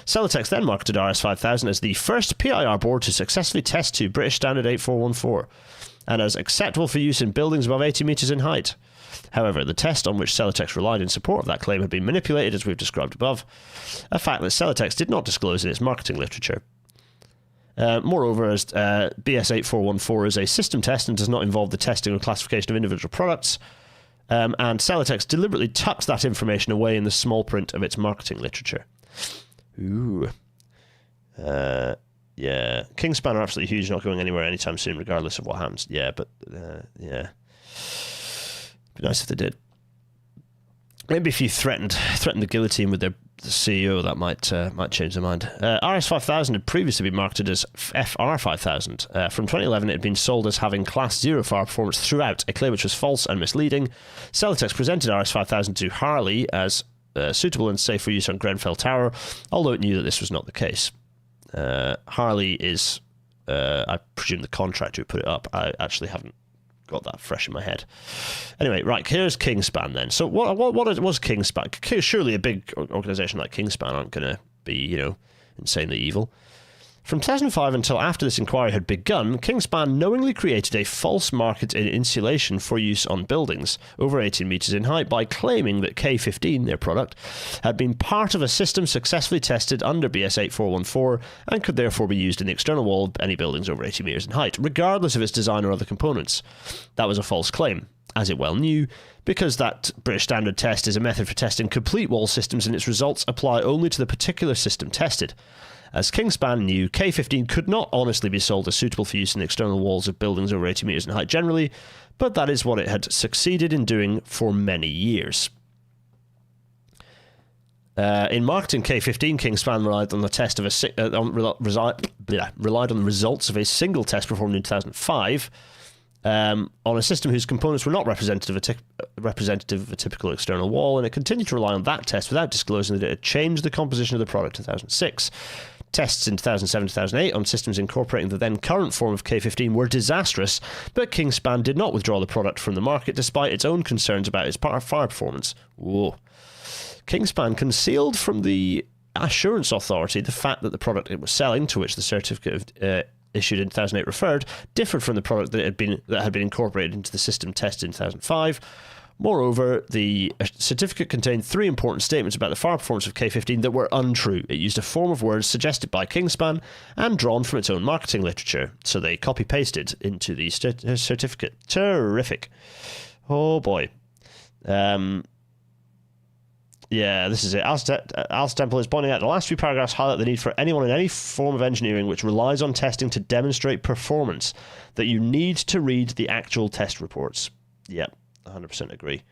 S1: Celotex then marketed RS5000 as the first PIR board to successfully test to British Standard 8414 and as acceptable for use in buildings above 80 metres in height. However, the test on which Celotex relied in support of that claim had been manipulated, as we've described above, a fact that Celotex did not disclose in its marketing literature. Moreover, as BS 8414 is a system test and does not involve the testing or classification of individual products, and Celotex deliberately tucked that information away in the small print of its marketing literature. Ooh. Yeah, Kingspan are absolutely huge, not going anywhere anytime soon, regardless of what happens. Yeah, but yeah, be nice if they did. Maybe if you threatened the guillotine with the CEO, that might change their mind. RS5000 had previously been marketed as FR5000. From 2011, it had been sold as having Class 0 fire performance throughout, a claim which was false and misleading. Celotex presented RS5000 to Harley as suitable and safe for use on Grenfell Tower, although it knew that this was not the case. Harley is, I presume, the contractor who put it up. I actually haven't got that fresh in my head. Anyway, right, here's Kingspan then. So what was Kingspan? Surely a big organisation like Kingspan aren't going to be, insanely evil. From 2005 until after this inquiry had begun, Kingspan knowingly created a false market in insulation for use on buildings over 18 metres in height by claiming that K15, their product, had been part of a system successfully tested under BS 8414 and could therefore be used in the external wall of any buildings over 80 metres in height, regardless of its design or other components. That was a false claim, as it well knew, because that British Standard test is a method for testing complete wall systems and its results apply only to the particular system tested. As Kingspan knew, K15 could not honestly be sold as suitable for use in the external walls of buildings over 80 metres in height generally, but that is what it had succeeded in doing for many years. In marketing K15, Kingspan relied on the test of relied on the results of a single test performed in 2005 on a system whose components were not representative of a typical external wall, and it continued to rely on that test without disclosing that it had changed the composition of the product in 2006. Tests in 2007-2008 on systems incorporating the then current form of K15 were disastrous, but Kingspan did not withdraw the product from the market despite its own concerns about its fire performance. Whoa. Kingspan concealed from the Assurance Authority the fact that the product it was selling, to which the certificate issued in 2008 referred, differed from the product that had been incorporated into the system tested in 2005. Moreover, the certificate contained 3 important statements about the fire performance of K15 that were untrue. It used a form of words suggested by Kingspan and drawn from its own marketing literature, so they copy-pasted into the certificate. Terrific. Oh boy. Yeah, this is it. Alice Temple is pointing out the last few paragraphs highlight the need for anyone in any form of engineering which relies on testing to demonstrate performance, that you need to read the actual test reports. Yep. 100% agree.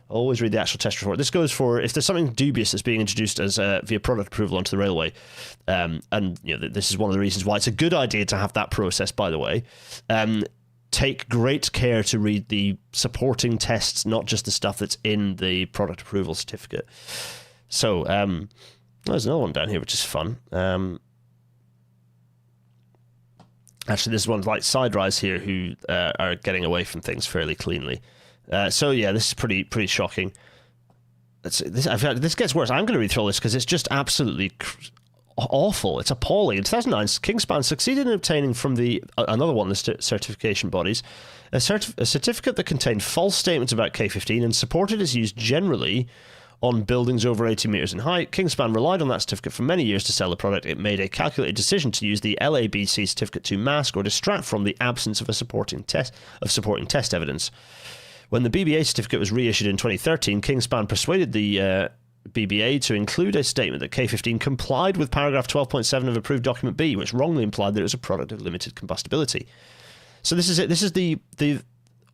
S1: Always read the actual test report. This goes for if there's something dubious that's being introduced as via product approval onto the railway, and this is one of the reasons why it's a good idea to have that process. By the way, take great care to read the supporting tests, not just the stuff that's in the product approval certificate. So there's another one down here which is fun. Actually, this one's like Siderise here, who are getting away from things fairly cleanly. So yeah, this is pretty shocking. This gets worse. I'm going to read through all this because it's just absolutely awful. It's appalling. In 2009, Kingspan succeeded in obtaining from another one of the certification bodies a certificate that contained false statements about K15 and supported its use generally on buildings over 80 metres in height. Kingspan relied on that certificate for many years to sell the product. It made a calculated decision to use the LABC certificate to mask or distract from the absence of supporting test evidence. When the BBA certificate was reissued in 2013, Kingspan persuaded the BBA to include a statement that K15 complied with paragraph 12.7 of approved document B, which wrongly implied that it was a product of limited combustibility. So this is it. This is the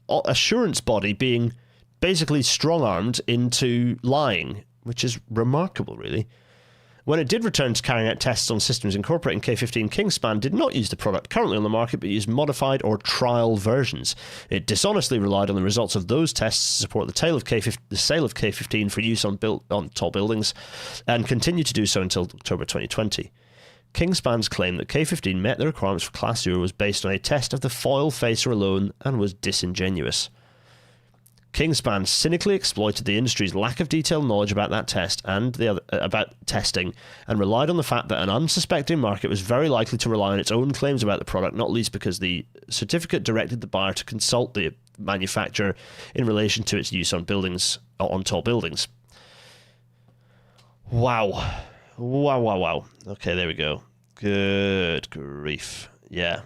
S1: assurance body being basically strong-armed into lying, which is remarkable, really. When it did return to carrying out tests on systems incorporating K15, Kingspan did not use the product currently on the market, but used modified or trial versions. It dishonestly relied on the results of those tests to support the sale of K15 for use on tall buildings, and continued to do so until October 2020. Kingspan's claim that K15 met the requirements for Class 0 was based on a test of the foil facer alone and was disingenuous. Kingspan cynically exploited the industry's lack of detailed knowledge about that test and about testing, and relied on the fact that an unsuspecting market was very likely to rely on its own claims about the product, not least because the certificate directed the buyer to consult the manufacturer in relation to its use on tall buildings. Wow. Okay, there we go. Good grief. Yeah.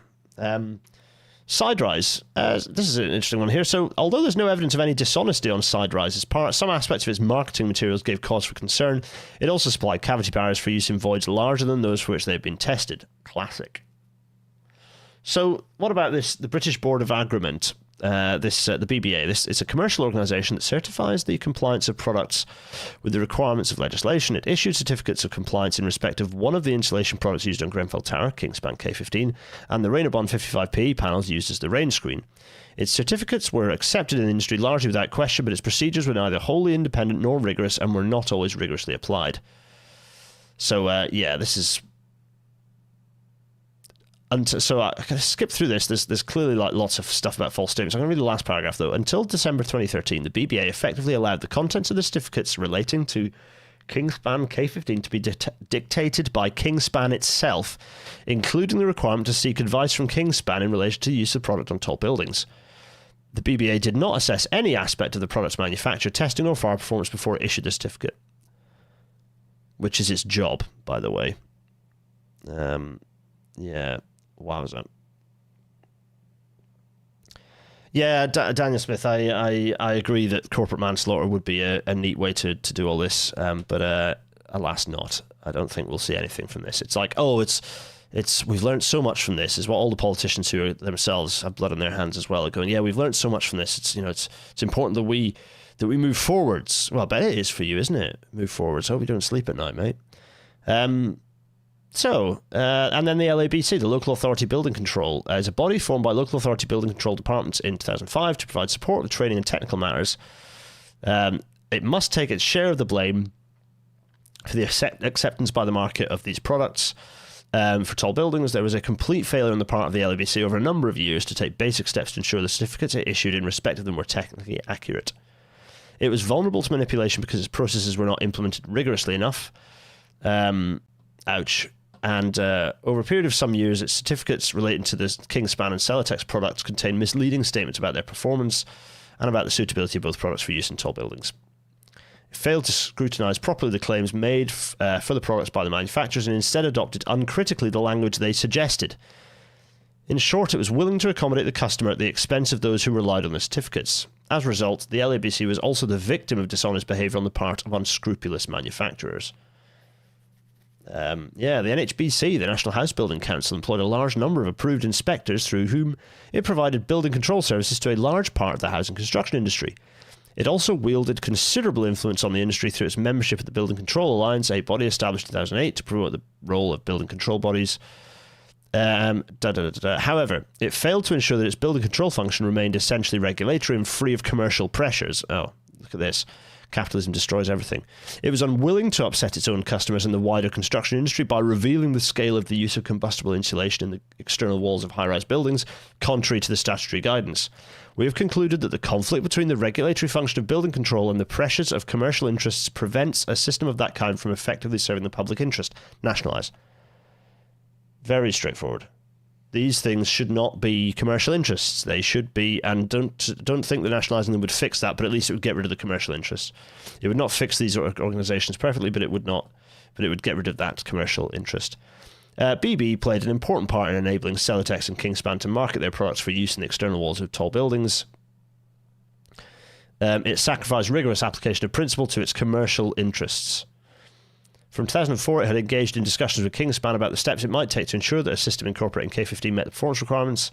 S1: Siderise. This is an interesting one here. So, although there's no evidence of any dishonesty on Siderise's part, some aspects of its marketing materials gave cause for concern. It also supplied cavity barriers for use in voids larger than those for which they've been tested. Classic. So what about this? The British Board of Agreement, the BBA. This is a commercial organisation that certifies the compliance of products with the requirements of legislation. It issued certificates of compliance in respect of one of the insulation products used on Grenfell Tower, Kingspan K15, and the Rainabond 55PE panels used as the rain screen. Its certificates were accepted in the industry largely without question, but its procedures were neither wholly independent nor rigorous and were not always rigorously applied. So, this is... And so I'm going to skip through this. There's clearly lots of stuff about false statements. I'm going to read the last paragraph, though. Until December 2013, the BBA effectively allowed the contents of the certificates relating to Kingspan K15 to be dictated by Kingspan itself, including the requirement to seek advice from Kingspan in relation to the use of the product on tall buildings. The BBA did not assess any aspect of the product's manufacture, testing, or fire performance before it issued the certificate, which is its job, by the way. Wowza. Yeah, Daniel Smith, I agree that corporate manslaughter would be a neat way to do all this, but alas not. I don't think we'll see anything from this. It's like, we've learned so much from this, is what all the politicians who are themselves have blood on their hands as well are going, yeah, we've learned so much from this. It's important that we move forwards. Well, I bet it is for you, isn't it? Move forwards. I hope you don't sleep at night, mate. And then the LABC, the Local Authority Building Control, is a body formed by local authority building control departments in 2005 to provide support with training and technical matters. It must take its share of the blame for the acceptance by the market of these products. For tall buildings, there was a complete failure on the part of the LABC over a number of years to take basic steps to ensure the certificates it issued in respect of them were technically accurate. It was vulnerable to manipulation because its processes were not implemented rigorously enough. Ouch. And over a period of some years, its certificates relating to the Kingspan and Celotex products contain misleading statements about their performance and about the suitability of both products for use in tall buildings. It failed to scrutinise properly the claims made for the products by the manufacturers and instead adopted uncritically the language they suggested. In short, it was willing to accommodate the customer at the expense of those who relied on the certificates. As a result, the LABC was also the victim of dishonest behaviour on the part of unscrupulous manufacturers. The NHBC, the National House Building Council, employed a large number of approved inspectors through whom it provided building control services to a large part of the housing construction industry. It also wielded considerable influence on the industry through its membership of the Building Control Alliance, a body established in 2008 to promote the role of building control bodies. However, it failed to ensure that its building control function remained essentially regulatory and free of commercial pressures. Oh, look at this. Capitalism destroys everything. It was unwilling to upset its own customers and the wider construction industry by revealing the scale of the use of combustible insulation in the external walls of high-rise buildings, contrary to the statutory guidance. We have concluded that the conflict between the regulatory function of building control and the pressures of commercial interests prevents a system of that kind from effectively serving the public interest. Nationalise. Very straightforward. These things should not be commercial interests. They should be, and don't think that nationalising them would fix that, but at least it would get rid of the commercial interests. It would not fix these organisations perfectly, but it would get rid of that commercial interest. BB played an important part in enabling Celotex and Kingspan to market their products for use in the external walls of tall buildings. It sacrificed rigorous application of principle to its commercial interests. From 2004, it had engaged in discussions with Kingspan about the steps it might take to ensure that a system incorporating K15 met the performance requirements,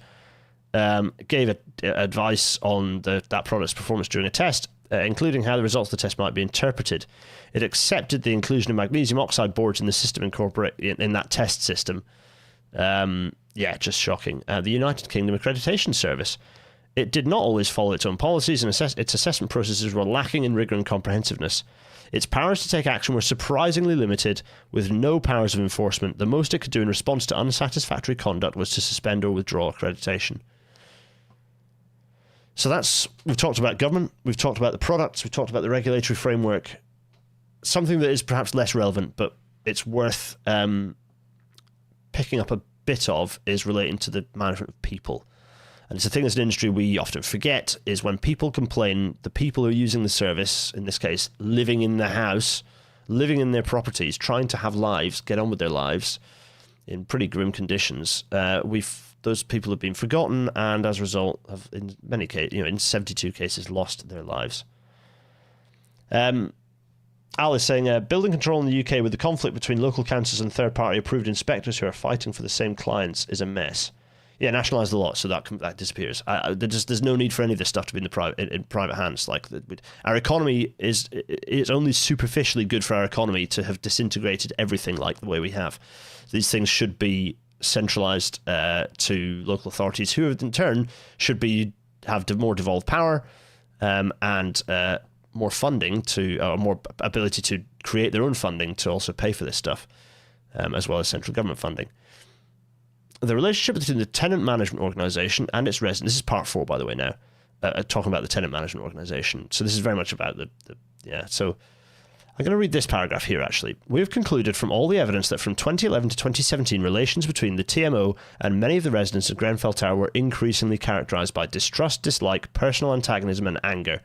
S1: gave advice on that product's performance during a test, including how the results of the test might be interpreted. It accepted the inclusion of magnesium oxide boards in the system incorporated in that test system. Just shocking. The United Kingdom Accreditation Service. It did not always follow its own policies, and its assessment processes were lacking in rigour and comprehensiveness. Its powers to take action were surprisingly limited, with no powers of enforcement. The most it could do in response to unsatisfactory conduct was to suspend or withdraw accreditation. So we've talked about government, we've talked about the products, we've talked about the regulatory framework. Something that is perhaps less relevant, but it's worth picking up a bit of, is relating to the management of people. And it's a thing as an industry we often forget, is when people complain, the people who are using the service, in this case, living in the house, living in their properties, trying to have lives, get on with their lives in pretty grim conditions, those people have been forgotten and as a result have, in many cases, in 72 cases, lost their lives. Al is saying, building control in the UK with the conflict between local councils and third-party approved inspectors who are fighting for the same clients is a mess. Yeah, nationalise the lot so that disappears. There's no need for any of this stuff to be in private hands. Like our economy it's only superficially good for our economy to have disintegrated everything like the way we have. These things should be centralised to local authorities, who in turn should have more devolved power and more funding more ability to create their own funding to also pay for this stuff, as well as central government funding. The relationship between the tenant management organisation and its residents. This is part 4, by the way, now. Talking about the tenant management organisation. So this is very much about So I'm going to read this paragraph here, actually. We have concluded from all the evidence that from 2011 to 2017, relations between the TMO and many of the residents of Grenfell Tower were increasingly characterised by distrust, dislike, personal antagonism and anger.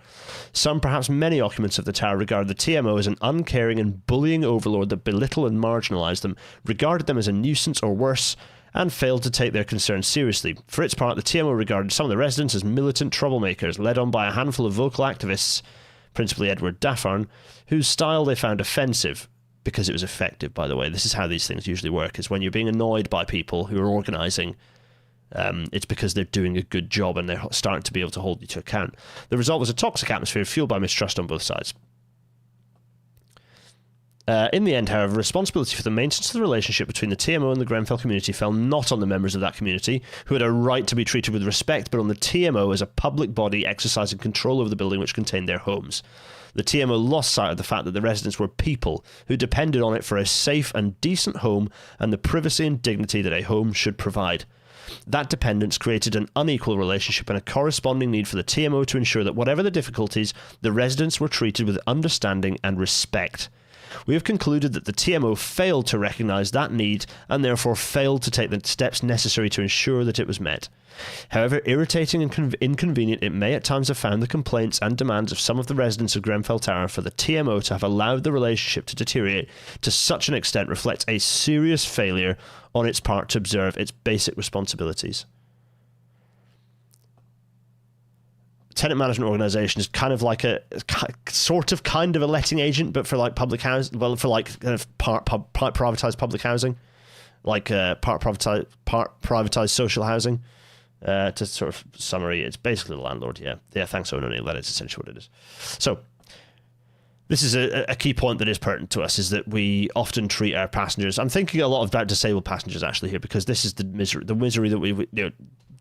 S1: Some, perhaps many occupants of the tower regarded the TMO as an uncaring and bullying overlord that belittled and marginalised them, regarded them as a nuisance or worse, and failed to take their concerns seriously. For its part, the TMO regarded some of the residents as militant troublemakers, led on by a handful of vocal activists, principally Edward Daffarn, whose style they found offensive, because it was effective, by the way. This is how these things usually work, is when you're being annoyed by people who are organising, it's because they're doing a good job and they're starting to be able to hold you to account. The result was a toxic atmosphere fueled by mistrust on both sides. In the end, however, responsibility for the maintenance of the relationship between the TMO and the Grenfell community fell not on the members of that community, who had a right to be treated with respect, but on the TMO as a public body exercising control over the building which contained their homes. The TMO lost sight of the fact that the residents were people who depended on it for a safe and decent home and the privacy and dignity that a home should provide. That dependence created an unequal relationship and a corresponding need for the TMO to ensure that whatever the difficulties, the residents were treated with understanding and respect. We have concluded that the TMO failed to recognise that need and therefore failed to take the steps necessary to ensure that it was met. However irritating and inconvenient it may at times have found the complaints and demands of some of the residents of Grenfell Tower, for the TMO to have allowed the relationship to deteriorate to such an extent reflects a serious failure on its part to observe its basic responsibilities. Tenant management organisation is kind of like a kind of a letting agent, but for like public housing, well, for like kind of part privatised public housing, like part privatised social housing. To sort of summary, it's basically the landlord. Yeah, thanks, O'Neill. That is essentially what it is. So this is a key point that is pertinent to us, is that we often treat our passengers. I'm thinking a lot about disabled passengers actually here, because this is the misery that we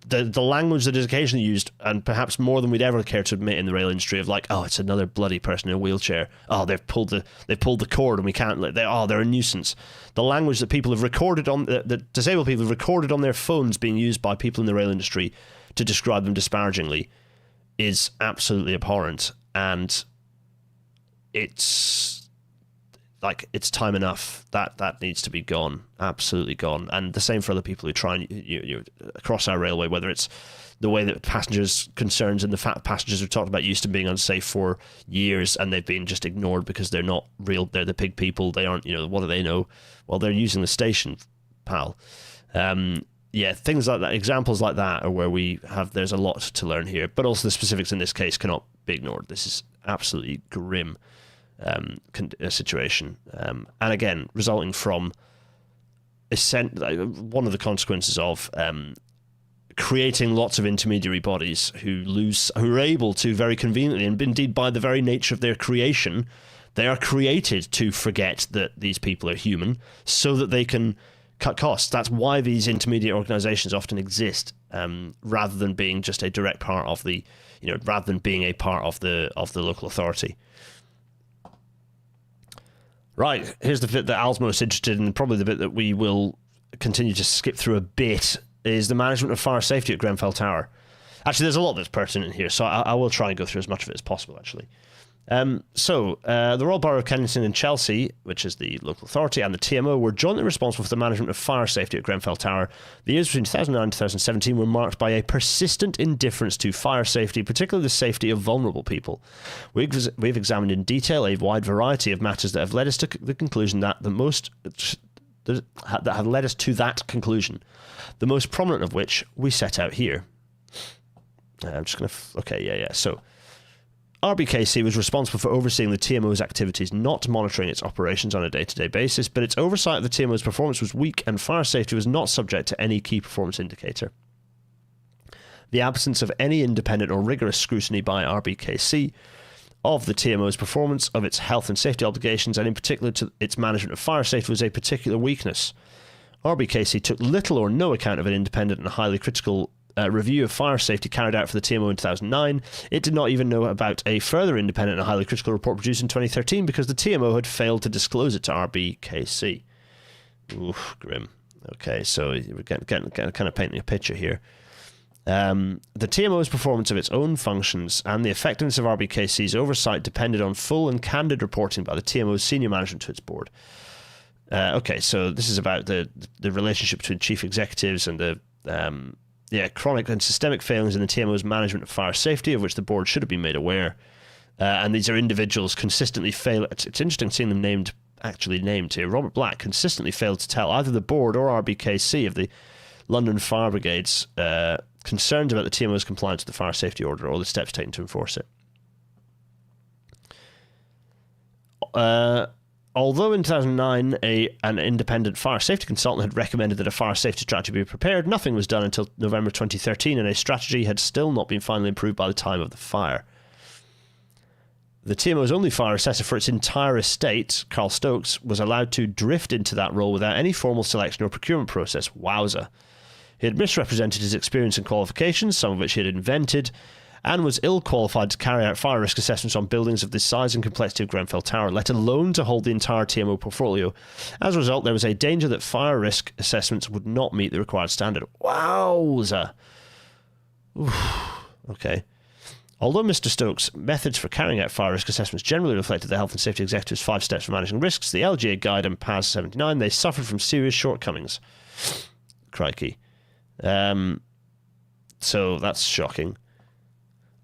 S1: the language that is occasionally used, and perhaps more than we'd ever care to admit in the rail industry, of like, oh, it's another bloody person in a wheelchair. Oh, they've pulled the cord and we can't. They're a nuisance. The language that people have recorded on that disabled people have recorded on their phones being used by people in the rail industry to describe them disparagingly is absolutely abhorrent, and it's time enough. That needs to be gone, absolutely gone. And the same for other people who try and across our railway, whether it's the way that passengers' concerns and the fact passengers we've talked about used to being unsafe for years, and they've been just ignored because they're not real. They're the pig people. They aren't. What do they know? Well, they're using the station, pal. Things like that. Examples like that are where there's a lot to learn here, but also the specifics in this case cannot be ignored. This is absolutely grim. Situation, and again, resulting from one of the consequences of creating lots of intermediary bodies who are able to very conveniently, and indeed by the very nature of their creation, they are created to forget that these people are human, so that they can cut costs. That's why these intermediate organisations often exist, rather than being just a direct part of the, rather than being a part of the local authority. Right, here's the bit that Al's most interested in, probably the bit that we will continue to skip through a bit, is the management of fire safety at Grenfell Tower. Actually, there's a lot that's pertinent here, so I will try and go through as much of it as possible, actually. The Royal Borough of Kennington and Chelsea, which is the local authority, and the TMO were jointly responsible for the management of fire safety at Grenfell Tower. The years between 2009 and 2017 were marked by a persistent indifference to fire safety, particularly the safety of vulnerable people. We've examined in detail a wide variety of matters that have led us to the conclusion that have led us to that conclusion. The most prominent of which we set out here. I'm just going to... So, RBKC was responsible for overseeing the TMO's activities, not monitoring its operations on a day-to-day basis, but its oversight of the TMO's performance was weak, and fire safety was not subject to any key performance indicator. the absence of any independent or rigorous scrutiny by RBKC of the TMO's performance of its health and safety obligations, and in particular to its management of fire safety, was a particular weakness. RBKC took little or no account of an independent and highly critical review of fire safety carried out for the TMO in 2009. It did not even know about a further independent and highly critical report produced in 2013 because the TMO had failed to disclose it to RBKC. Oof, grim. Okay, so we're getting kind of painting a picture here. The TMO's performance of its own functions and the effectiveness of RBKC's oversight depended on full and candid reporting by the TMO's senior management to its board. Okay, so this is about the relationship between chief executives and the chronic and systemic failings in the TMO's management of fire safety, of which the board should have been made aware. And these are individuals consistently fail. It's interesting seeing them named here. Robert Black consistently failed to tell either the board or RBKC of the London Fire Brigade's concerns about the TMO's compliance with the fire safety order or the steps taken to enforce it. Although in 2009 an independent fire safety consultant had recommended that a fire safety strategy be prepared, nothing was done until November 2013, and a strategy had still not been finally approved by the time of the fire. The TMO's only fire assessor for its entire estate, Carl Stokes, was allowed to drift into that role without any formal selection or procurement process. Wowza. He had misrepresented his experience and qualifications, some of which he had invented, and was ill-qualified to carry out fire risk assessments on buildings of the size and complexity of Grenfell Tower, let alone to hold the entire TMO portfolio. As a result, there was a danger that fire risk assessments would not meet the required standard. Wowza. Oof. Okay. Although Mr. Stokes' methods for carrying out fire risk assessments generally reflected the Health and Safety Executive's 5 steps for managing risks, the LGA Guide and PAS 79, they suffered from serious shortcomings. Crikey. So that's shocking.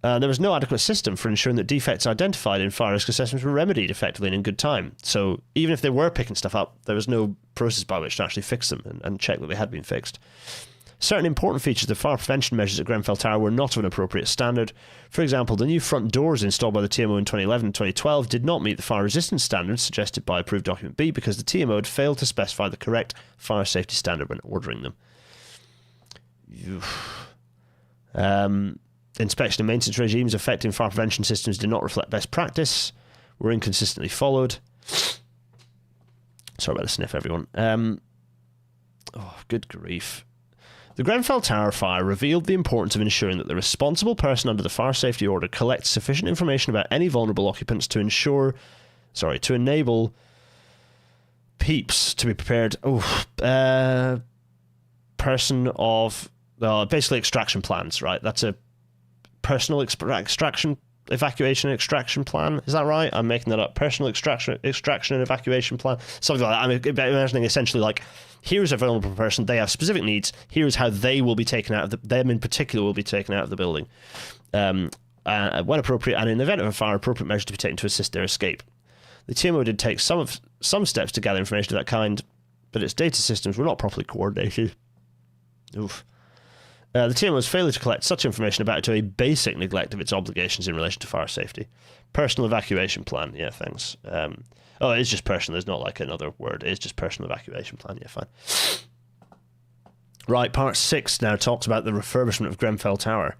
S1: There was no adequate system for ensuring that defects identified in fire risk assessments were remedied effectively and in good time. So even if they were picking stuff up, there was no process by which to actually fix them and check that they had been fixed. Certain important features of the fire prevention measures at Grenfell Tower were not of an appropriate standard. For example, the new front doors installed by the TMO in 2011 and 2012 did not meet the fire resistance standards suggested by approved document B because the TMO had failed to specify the correct fire safety standard when ordering them. Inspection and maintenance regimes affecting fire prevention systems did not reflect best practice, were inconsistently followed. Sorry about the sniff, everyone. Good grief. The Grenfell Tower fire revealed the importance of ensuring that the responsible person under the fire safety order collects sufficient information about any vulnerable occupants to enable peeps to be prepared. Basically extraction plans, right? That's a personal extraction plan. Is that right? I'm making that up. Personal extraction and evacuation plan. Something like that. I'm imagining essentially like, here's a vulnerable person. They have specific needs. Here's how they will be taken out of them in particular will be taken out of the building. When appropriate and in the event of a fire, appropriate measures to be taken to assist their escape. The TMO did take some steps to gather information of that kind, but its data systems were not properly coordinated. Oof. The TMO's failure to collect such information about it to a basic neglect of its obligations in relation to fire safety. Personal evacuation plan. Yeah, thanks. It is just personal. There's not like another word. It is just personal evacuation plan. Yeah, fine. Right, part 6 now talks about the refurbishment of Grenfell Tower.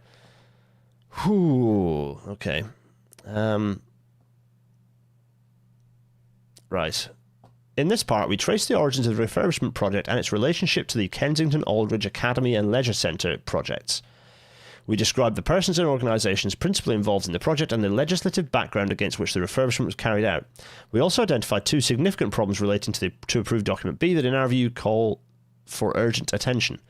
S1: Whew. Okay. Right. In this part, we trace the origins of the refurbishment project and its relationship to the Kensington Aldridge Academy and Leisure Centre projects. We describe the persons and organisations principally involved in the project and the legislative background against which the refurbishment was carried out. We also identify 2 significant problems relating to approved document B that in our view call for urgent attention.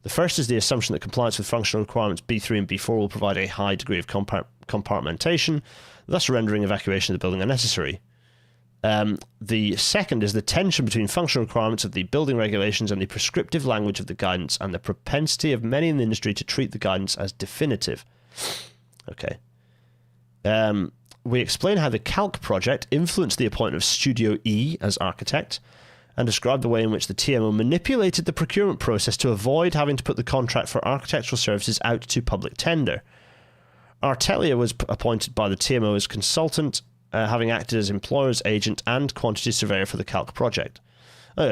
S1: The first is the assumption that compliance with functional requirements B3 and B4 will provide a high degree of compartmentation, thus rendering evacuation of the building unnecessary. The second is the tension between functional requirements of the building regulations and the prescriptive language of the guidance and the propensity of many in the industry to treat the guidance as definitive. Okay. We explain how the Calc project influenced the appointment of Studio E as architect and describe the way in which the TMO manipulated the procurement process to avoid having to put the contract for architectural services out to public tender. Artelia was appointed by the TMO as consultant, having acted as employer's agent and quantity surveyor for the Calc project.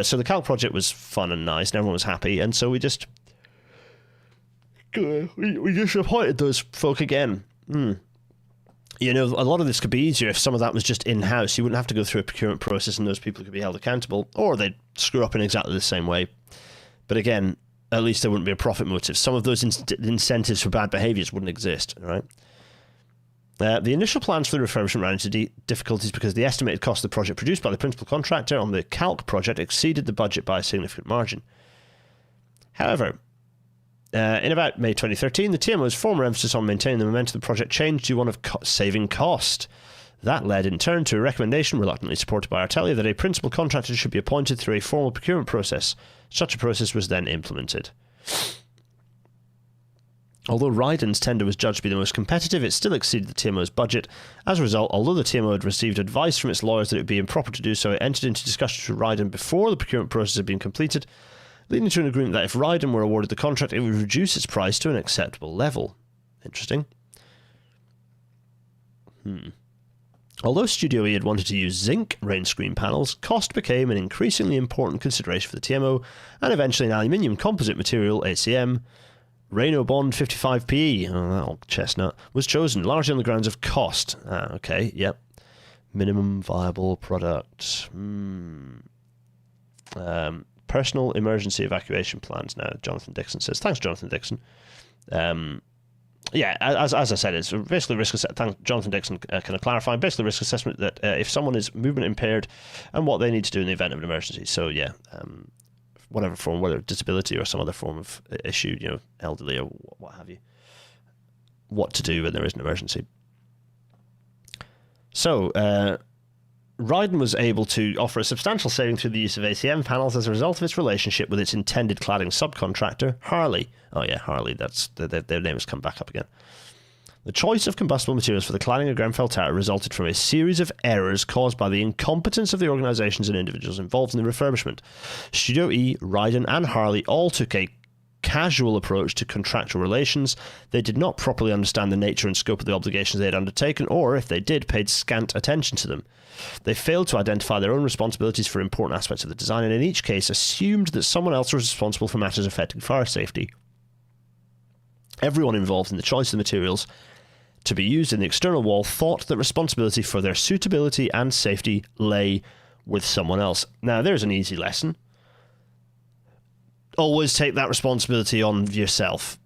S1: So the Calc project was fun and nice and everyone was happy, and so we just we disappointed those folk again. You know, a lot of this could be easier if some of that was just in-house. You wouldn't have to go through a procurement process and those people could be held accountable, or they'd screw up in exactly the same way. But again, at least there wouldn't be a profit motive. Some of those incentives for bad behaviours wouldn't exist, right? The initial plans for the refurbishment ran into difficulties because the estimated cost of the project produced by the principal contractor on the calc project exceeded the budget by a significant margin. However, in about May 2013, the TMO's former emphasis on maintaining the momentum of the project changed to one of saving cost. That led in turn to a recommendation, reluctantly supported by Artelia, that a principal contractor should be appointed through a formal procurement process. Such a process was then implemented. Although Ryden's tender was judged to be the most competitive, it still exceeded the TMO's budget. As a result, although the TMO had received advice from its lawyers that it would be improper to do so, it entered into discussions with Ryden before the procurement process had been completed, leading to an agreement that if Ryden were awarded the contract, it would reduce its price to an acceptable level. Interesting. Although Studio E had wanted to use zinc rain screen panels, cost became an increasingly important consideration for the TMO, and eventually an aluminium composite material, ACM, Reno Bond 55PE, that old chestnut, was chosen, largely on the grounds of cost. Okay, yep. Minimum viable product. Personal emergency evacuation plans now, Jonathan Dixon says. Thanks, Jonathan Dixon. Yeah, as I said, it's basically risk assessment. Jonathan Dixon kind of clarifying, basically risk assessment that if someone is movement impaired and what they need to do in the event of an emergency. So yeah, whatever form, whether disability or some other form of issue, you know, elderly or what have you, what to do when there is an emergency. So, Ryden was able to offer a substantial saving through the use of ACM panels as a result of its relationship with its intended cladding subcontractor, Harley. Oh yeah, Harley, that's their name has come back up again. The choice of combustible materials for the cladding of Grenfell Tower resulted from a series of errors caused by the incompetence of the organisations and individuals involved in the refurbishment. Studio E, Ryden and Harley all took a casual approach to contractual relations. They did not properly understand the nature and scope of the obligations they had undertaken, or, if they did, paid scant attention to them. They failed to identify their own responsibilities for important aspects of the design, and in each case assumed that someone else was responsible for matters affecting fire safety. Everyone involved in the choice of the materials to be used in the external wall thought that responsibility for their suitability and safety lay with someone else. Now, there's an easy lesson. Always take that responsibility on yourself.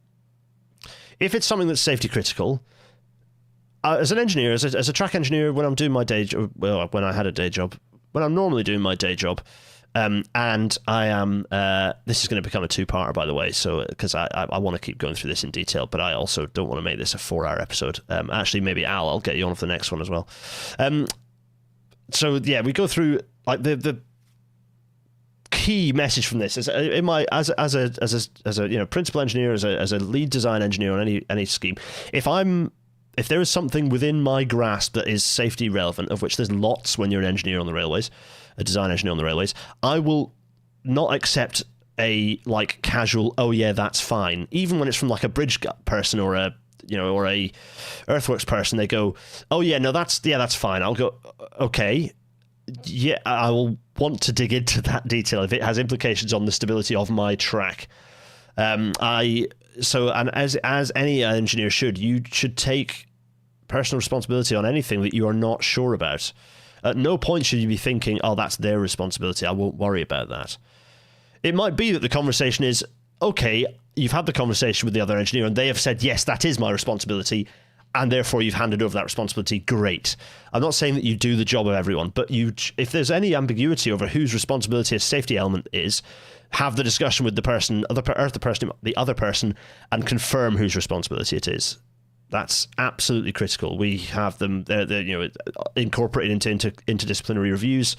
S1: If it's something that's safety critical, as an engineer, as a track engineer, when I'm doing my day job, well, when I had a day job, when I'm normally doing my day job, and I am, this is going to become a two-parter, by the way, so because I want to keep going through this in detail, but I also don't want to make this a 4-hour episode. Actually, maybe I'll get you on for the next one as well. So yeah, we go through like the key message from this is in my as a you know, principal engineer, as a lead design engineer on any scheme. If there is something within my grasp that is safety relevant, of which there's lots when you're an engineer on the railways, a design engineer on the railways, I will not accept a like casual, oh yeah, that's fine. Even when it's from like a bridge person or a earthworks person, they go, oh yeah, no, that's fine. I'll go, okay, yeah, I will want to dig into that detail if it has implications on the stability of my track. And as any engineer should, you should take personal responsibility on anything that you are not sure about. At no point should you be thinking, oh, that's their responsibility, I won't worry about that. It might be that the conversation is, okay, you've had the conversation with the other engineer and they have said, yes, that is my responsibility, and therefore you've handed over that responsibility. Great. I'm not saying that you do the job of everyone, but if there's any ambiguity over whose responsibility a safety element is, have the discussion with the other person, and confirm whose responsibility it is. That's absolutely critical. We have them they're incorporated into interdisciplinary reviews,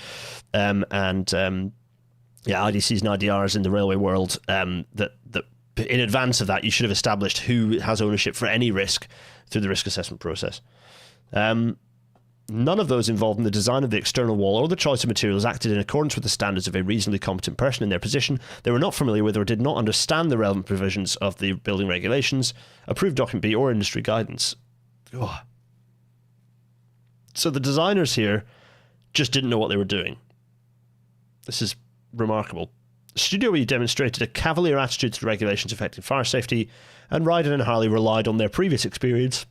S1: and IDCs and IDRs in the railway world. That in advance of that, you should have established who has ownership for any risk through the risk assessment process. None of those involved in the design of the external wall or the choice of materials acted in accordance with the standards of a reasonably competent person in their position. They were not familiar with or did not understand the relevant provisions of the building regulations, approved document B, or industry guidance. Oh. So the designers here just didn't know what they were doing. This is remarkable. Studio E demonstrated a cavalier attitude to the regulations affecting fire safety, and Ryden and Harley relied on their previous experience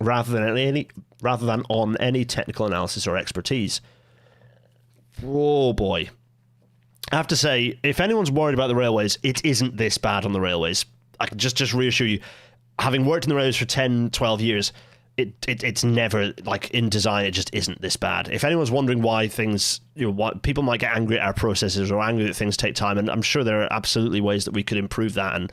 S1: rather than on any technical analysis or expertise. Oh boy. I have to say, if anyone's worried about the railways, it isn't this bad on the railways. I can just reassure you, having worked in the railways for 10, 12 years, it's never, like, in design, it just isn't this bad. If anyone's wondering why things, why people might get angry at our processes or angry that things take time, and I'm sure there are absolutely ways that we could improve that, and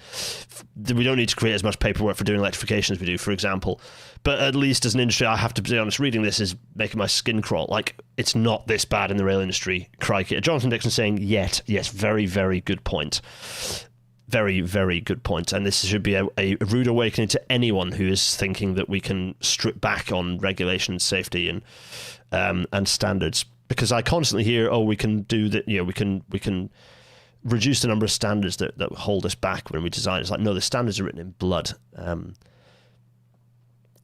S1: we don't need to create as much paperwork for doing electrification as we do, for example. But at least as an industry, I have to be honest, reading this is making my skin crawl. Like, it's not this bad in the rail industry. Crikey. Jonathan Dixon saying, yes, very, very good point. Very, very good point. And this should be a rude awakening to anyone who is thinking that we can strip back on regulation, safety, and standards. Because I constantly hear, we can do that. We can reduce the number of standards that hold us back when we design. It's like, no, the standards are written in blood,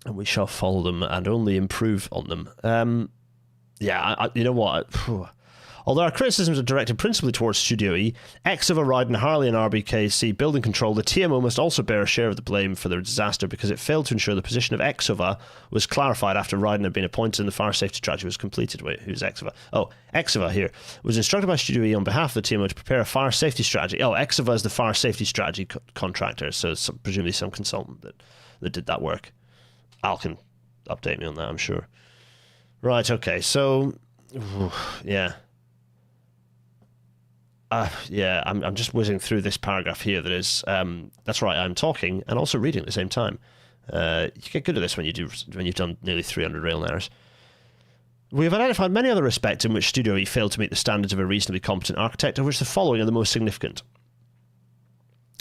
S1: and we shall follow them and only improve on them. You know what? Although our criticisms are directed principally towards Studio E, Exova, Ryden, Harley and RBKC Building Control, the TMO must also bear a share of the blame for the disaster because it failed to ensure the position of Exova was clarified after Ryden had been appointed and the fire safety strategy was completed. Wait, who's Exova? Oh, Exova here was instructed by Studio E on behalf of the TMO to prepare a fire safety strategy. Oh, Exova is the fire safety strategy contractor, so presumably some consultant that did that work. Al can update me on that, I'm sure. Right, okay, so, yeah. I'm just whizzing through this paragraph here that is, that's right, I'm talking and also reading at the same time. You get good at this when you've done nearly 300 rail hours. We have identified many other aspects in which Studio E failed to meet the standards of a reasonably competent architect, of which the following are the most significant.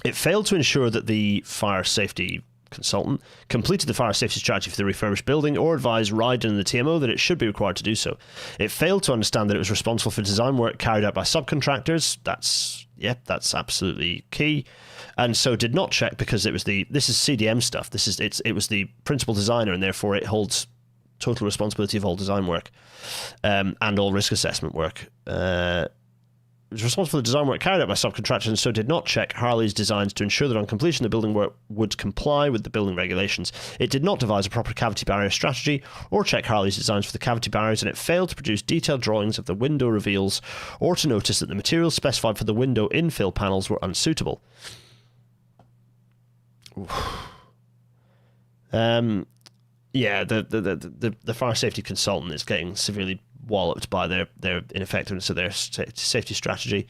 S1: It failed to ensure that the fire safety consultant completed the fire safety strategy for the refurbished building or advised Ryden and the TMO that it should be required to do so. It failed to understand that it was responsible for design work carried out by subcontractors. That's absolutely key. And so did not check because this is CDM stuff. It was the principal designer and therefore it holds total responsibility of all design work and all risk assessment work. It was responsible for the design work carried out by subcontractors and so did not check Harley's designs to ensure that on completion the building work would comply with the building regulations. It did not devise a proper cavity barrier strategy or check Harley's designs for the cavity barriers, and it failed to produce detailed drawings of the window reveals or to notice that the materials specified for the window infill panels were unsuitable. The fire safety consultant is getting severely walloped by their ineffectiveness of their safety strategy.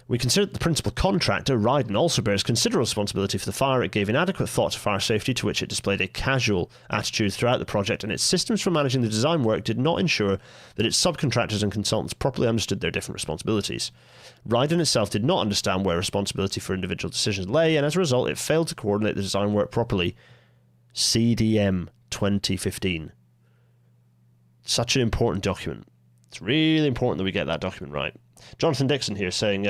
S1: We consider that the principal contractor, Ryden, also bears considerable responsibility for the fire. It gave inadequate thought to fire safety, to which it displayed a casual attitude throughout the project, and its systems for managing the design work did not ensure that its subcontractors and consultants properly understood their different responsibilities. Ryden itself did not understand where responsibility for individual decisions lay, and as a result, it failed to coordinate the design work properly. CDM 2015. Such an important document. It's really important that we get that document right. Jonathan Dixon here saying,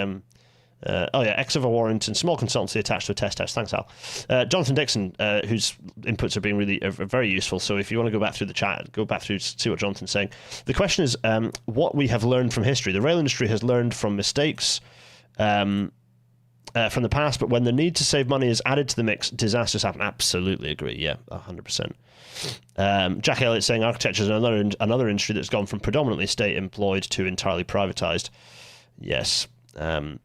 S1: Exova Warrington, small consultancy attached to a test house. Thanks, Al. Jonathan Dixon, whose inputs are being really very useful. So if you want to go back through the chat, go back through to see what Jonathan's saying. The question is what we have learned from history. The rail industry has learned from mistakes from the past, but when the need to save money is added to the mix, disasters happen. Absolutely agree. Yeah, 100%. Jack Elliott saying architecture is another industry that's gone from predominantly state employed to entirely privatized. Yes. Grim,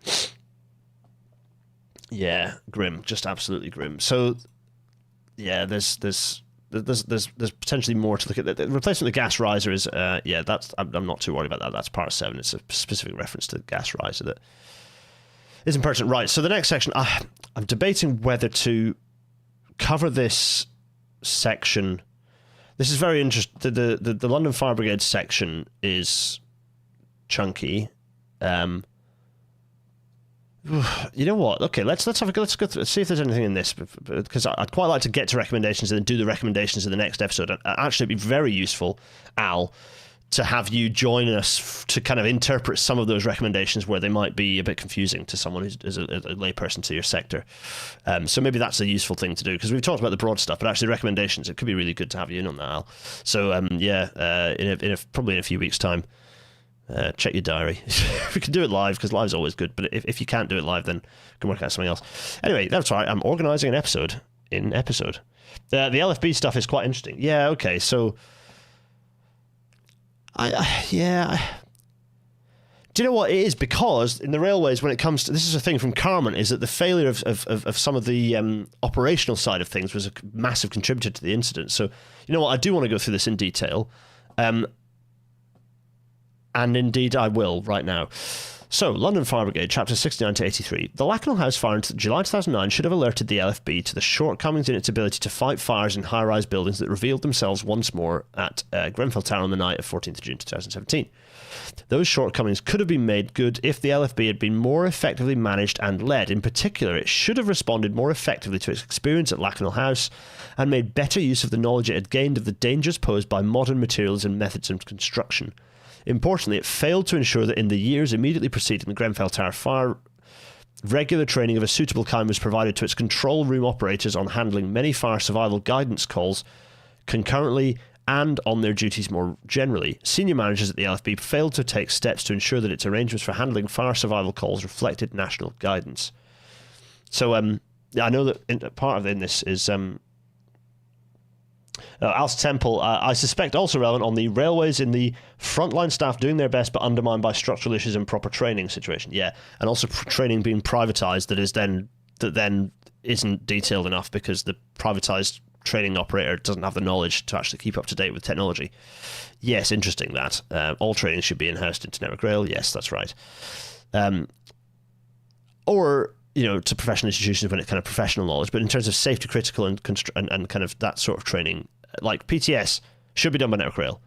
S1: just absolutely grim. So yeah, there's potentially more to look at. The replacement of the gas riser is I'm not too worried about that. That's part 7. It's a specific reference to the gas riser that is important. Right, so the next section, I'm debating whether to cover this section. This is very interesting. The London Fire Brigade section is chunky. You know what? Okay, let's go through, see if there's anything in this, because I'd quite like to get to recommendations and then do the recommendations in the next episode. Actually, it'd be very useful, Al, to have you join us to kind of interpret some of those recommendations where they might be a bit confusing to someone who's a layperson to your sector. So maybe that's a useful thing to do, because we've talked about the broad stuff, but actually recommendations, it could be really good to have you in on that, Al. So probably in a few weeks' time. Check your diary. We can do it live because live's always good, but if you can't do it live, then we can work out something else. Anyway, that's right. I'm organising an episode in episode. The LFB stuff is quite interesting. Yeah, okay, so do you know what it is? Because in the railways, when it comes to, this is a thing from Carmen, is that the failure of some of the operational side of things was a massive contributor to the incident. So, you know what, I do want to go through this in detail. And indeed I will right now. So, London Fire Brigade, Chapter 69 to 83. The Lakenhall House fire in July 2009 should have alerted the LFB to the shortcomings in its ability to fight fires in high-rise buildings that revealed themselves once more at Grenfell Tower on the night of 14th June 2017. Those shortcomings could have been made good if the LFB had been more effectively managed and led. In particular, it should have responded more effectively to its experience at Lakenhall House and made better use of the knowledge it had gained of the dangers posed by modern materials and methods of construction. Importantly, it failed to ensure that in the years immediately preceding the Grenfell Tower fire, regular training of a suitable kind was provided to its control room operators on handling many fire survival guidance calls concurrently and on their duties more generally. Senior managers at the LFB failed to take steps to ensure that its arrangements for handling fire survival calls reflected national guidance. So I know that part of this is... Alice Temple, I suspect also relevant on the railways in the frontline staff doing their best but undermined by structural issues and proper training situation. Yeah, and also training being privatised that then isn't detailed enough because the privatised training operator doesn't have the knowledge to actually keep up to date with technology. Yes, interesting that. All training should be in-housed into Network Rail. Yes, that's right. Or... to professional institutions when it's kind of professional knowledge, but in terms of safety critical and kind of that sort of training, like PTS should be done by Network Rail.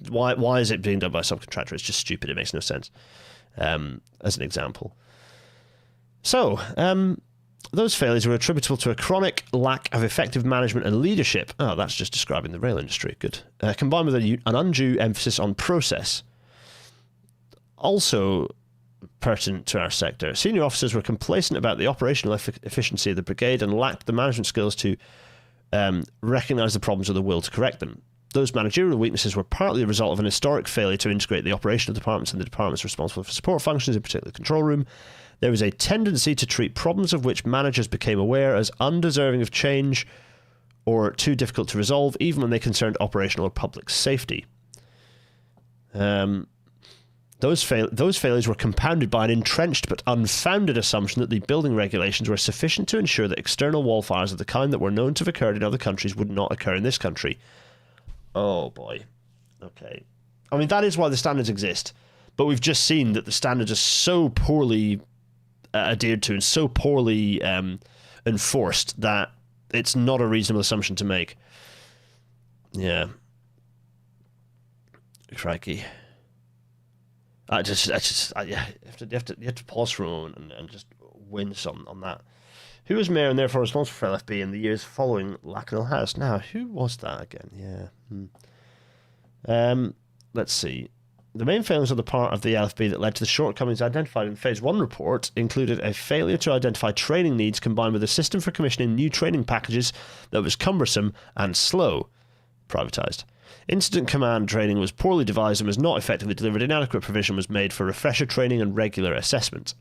S1: Why is it being done by a subcontractor? It's just stupid. It makes no sense. As an example. So, those failures were attributable to a chronic lack of effective management and leadership. Oh, that's just describing the rail industry. Good. Combined with an undue emphasis on process. Also... pertinent to our sector. Senior officers were complacent about the operational efficiency of the brigade and lacked the management skills to recognise the problems or the will to correct them. Those managerial weaknesses were partly the result of an historic failure to integrate the operational departments and the departments responsible for support functions, in particular the control room. There was a tendency to treat problems of which managers became aware as undeserving of change or too difficult to resolve, even when they concerned operational or public safety. Those failures were compounded by an entrenched but unfounded assumption that the building regulations were sufficient to ensure that external wall fires of the kind that were known to have occurred in other countries would not occur in this country. Oh boy. Okay. I mean, that is why the standards exist, but we've just seen that the standards are so poorly adhered to and so poorly enforced that it's not a reasonable assumption to make. Yeah. Crikey. You have to pause for a moment and just wince on that. Who was mayor and therefore responsible for LFB in the years following Lakenhall House? Now, who was that again? Yeah. Let's see. The main failings on the part of the LFB that led to the shortcomings identified in the Phase 1 report included a failure to identify training needs combined with a system for commissioning new training packages that was cumbersome and slow. Privatised. Incident command training was poorly devised and was not effectively delivered. Inadequate provision was made for refresher training and regular assessment.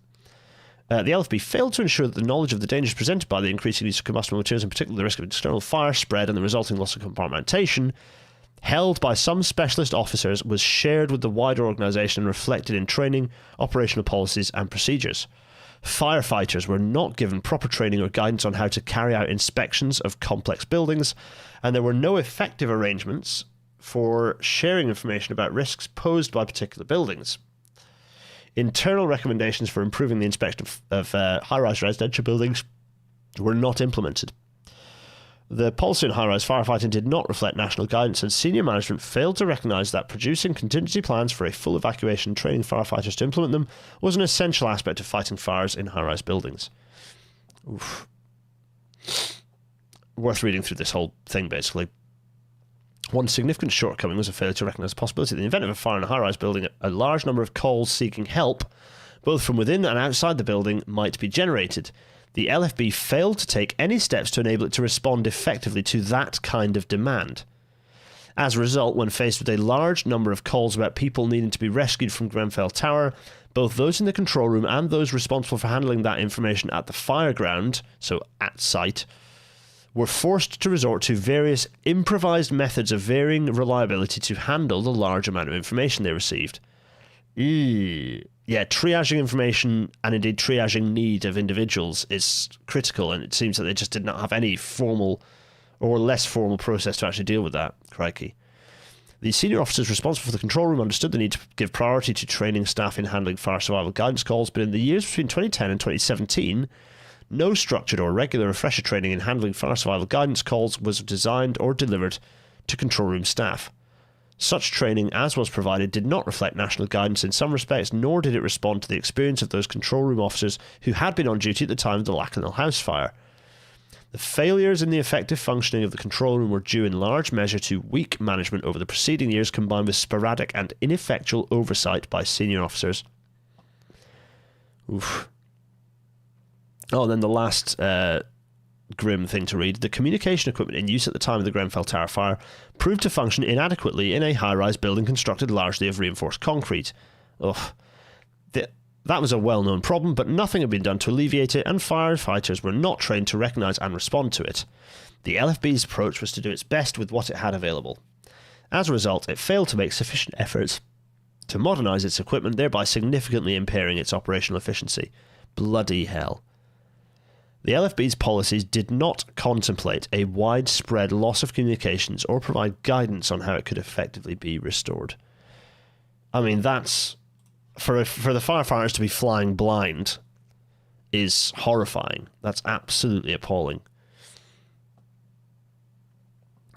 S1: The LFB failed to ensure that the knowledge of the dangers presented by the increasing use of combustible materials, in particular the risk of external fire spread and the resulting loss of compartmentation, held by some specialist officers, was shared with the wider organisation and reflected in training, operational policies and procedures. Firefighters were not given proper training or guidance on how to carry out inspections of complex buildings, and there were no effective arrangements for sharing information about risks posed by particular buildings. Internal recommendations for improving the inspection of high-rise residential buildings were not implemented. The policy on high-rise firefighting did not reflect national guidance, and senior management failed to recognise that producing contingency plans for a full evacuation and training firefighters to implement them was an essential aspect of fighting fires in high-rise buildings. Oof. Worth reading through this whole thing, basically. One significant shortcoming was a failure to recognise the possibility that in the event of a fire in a high-rise building, a large number of calls seeking help, both from within and outside the building, might be generated. The LFB failed to take any steps to enable it to respond effectively to that kind of demand. As a result, when faced with a large number of calls about people needing to be rescued from Grenfell Tower, both those in the control room and those responsible for handling that information at the fireground, so at site, were forced to resort to various improvised methods of varying reliability to handle the large amount of information they received. Yeah, triaging information and indeed triaging need of individuals is critical, and it seems that they just did not have any formal or less formal process to actually deal with that. Crikey. The senior officers responsible for the control room understood the need to give priority to training staff in handling fire survival guidance calls, but in the years between 2010 and 2017, no structured or regular refresher training in handling fire survival guidance calls was designed or delivered to control room staff. Such training, as was provided, did not reflect national guidance in some respects, nor did it respond to the experience of those control room officers who had been on duty at the time of the Lakenhill House fire. The failures in the effective functioning of the control room were due in large measure to weak management over the preceding years, combined with sporadic and ineffectual oversight by senior officers. Oof. Oh, and then the last grim thing to read. The communication equipment in use at the time of the Grenfell Tower fire proved to function inadequately in a high-rise building constructed largely of reinforced concrete. Ugh. That was a well-known problem, but nothing had been done to alleviate it, and firefighters were not trained to recognise and respond to it. The LFB's approach was to do its best with what it had available. As a result, it failed to make sufficient efforts to modernise its equipment, thereby significantly impairing its operational efficiency. Bloody hell. The LFB's policies did not contemplate a widespread loss of communications or provide guidance on how it could effectively be restored. I mean, that's... For the firefighters to be flying blind is horrifying. That's absolutely appalling.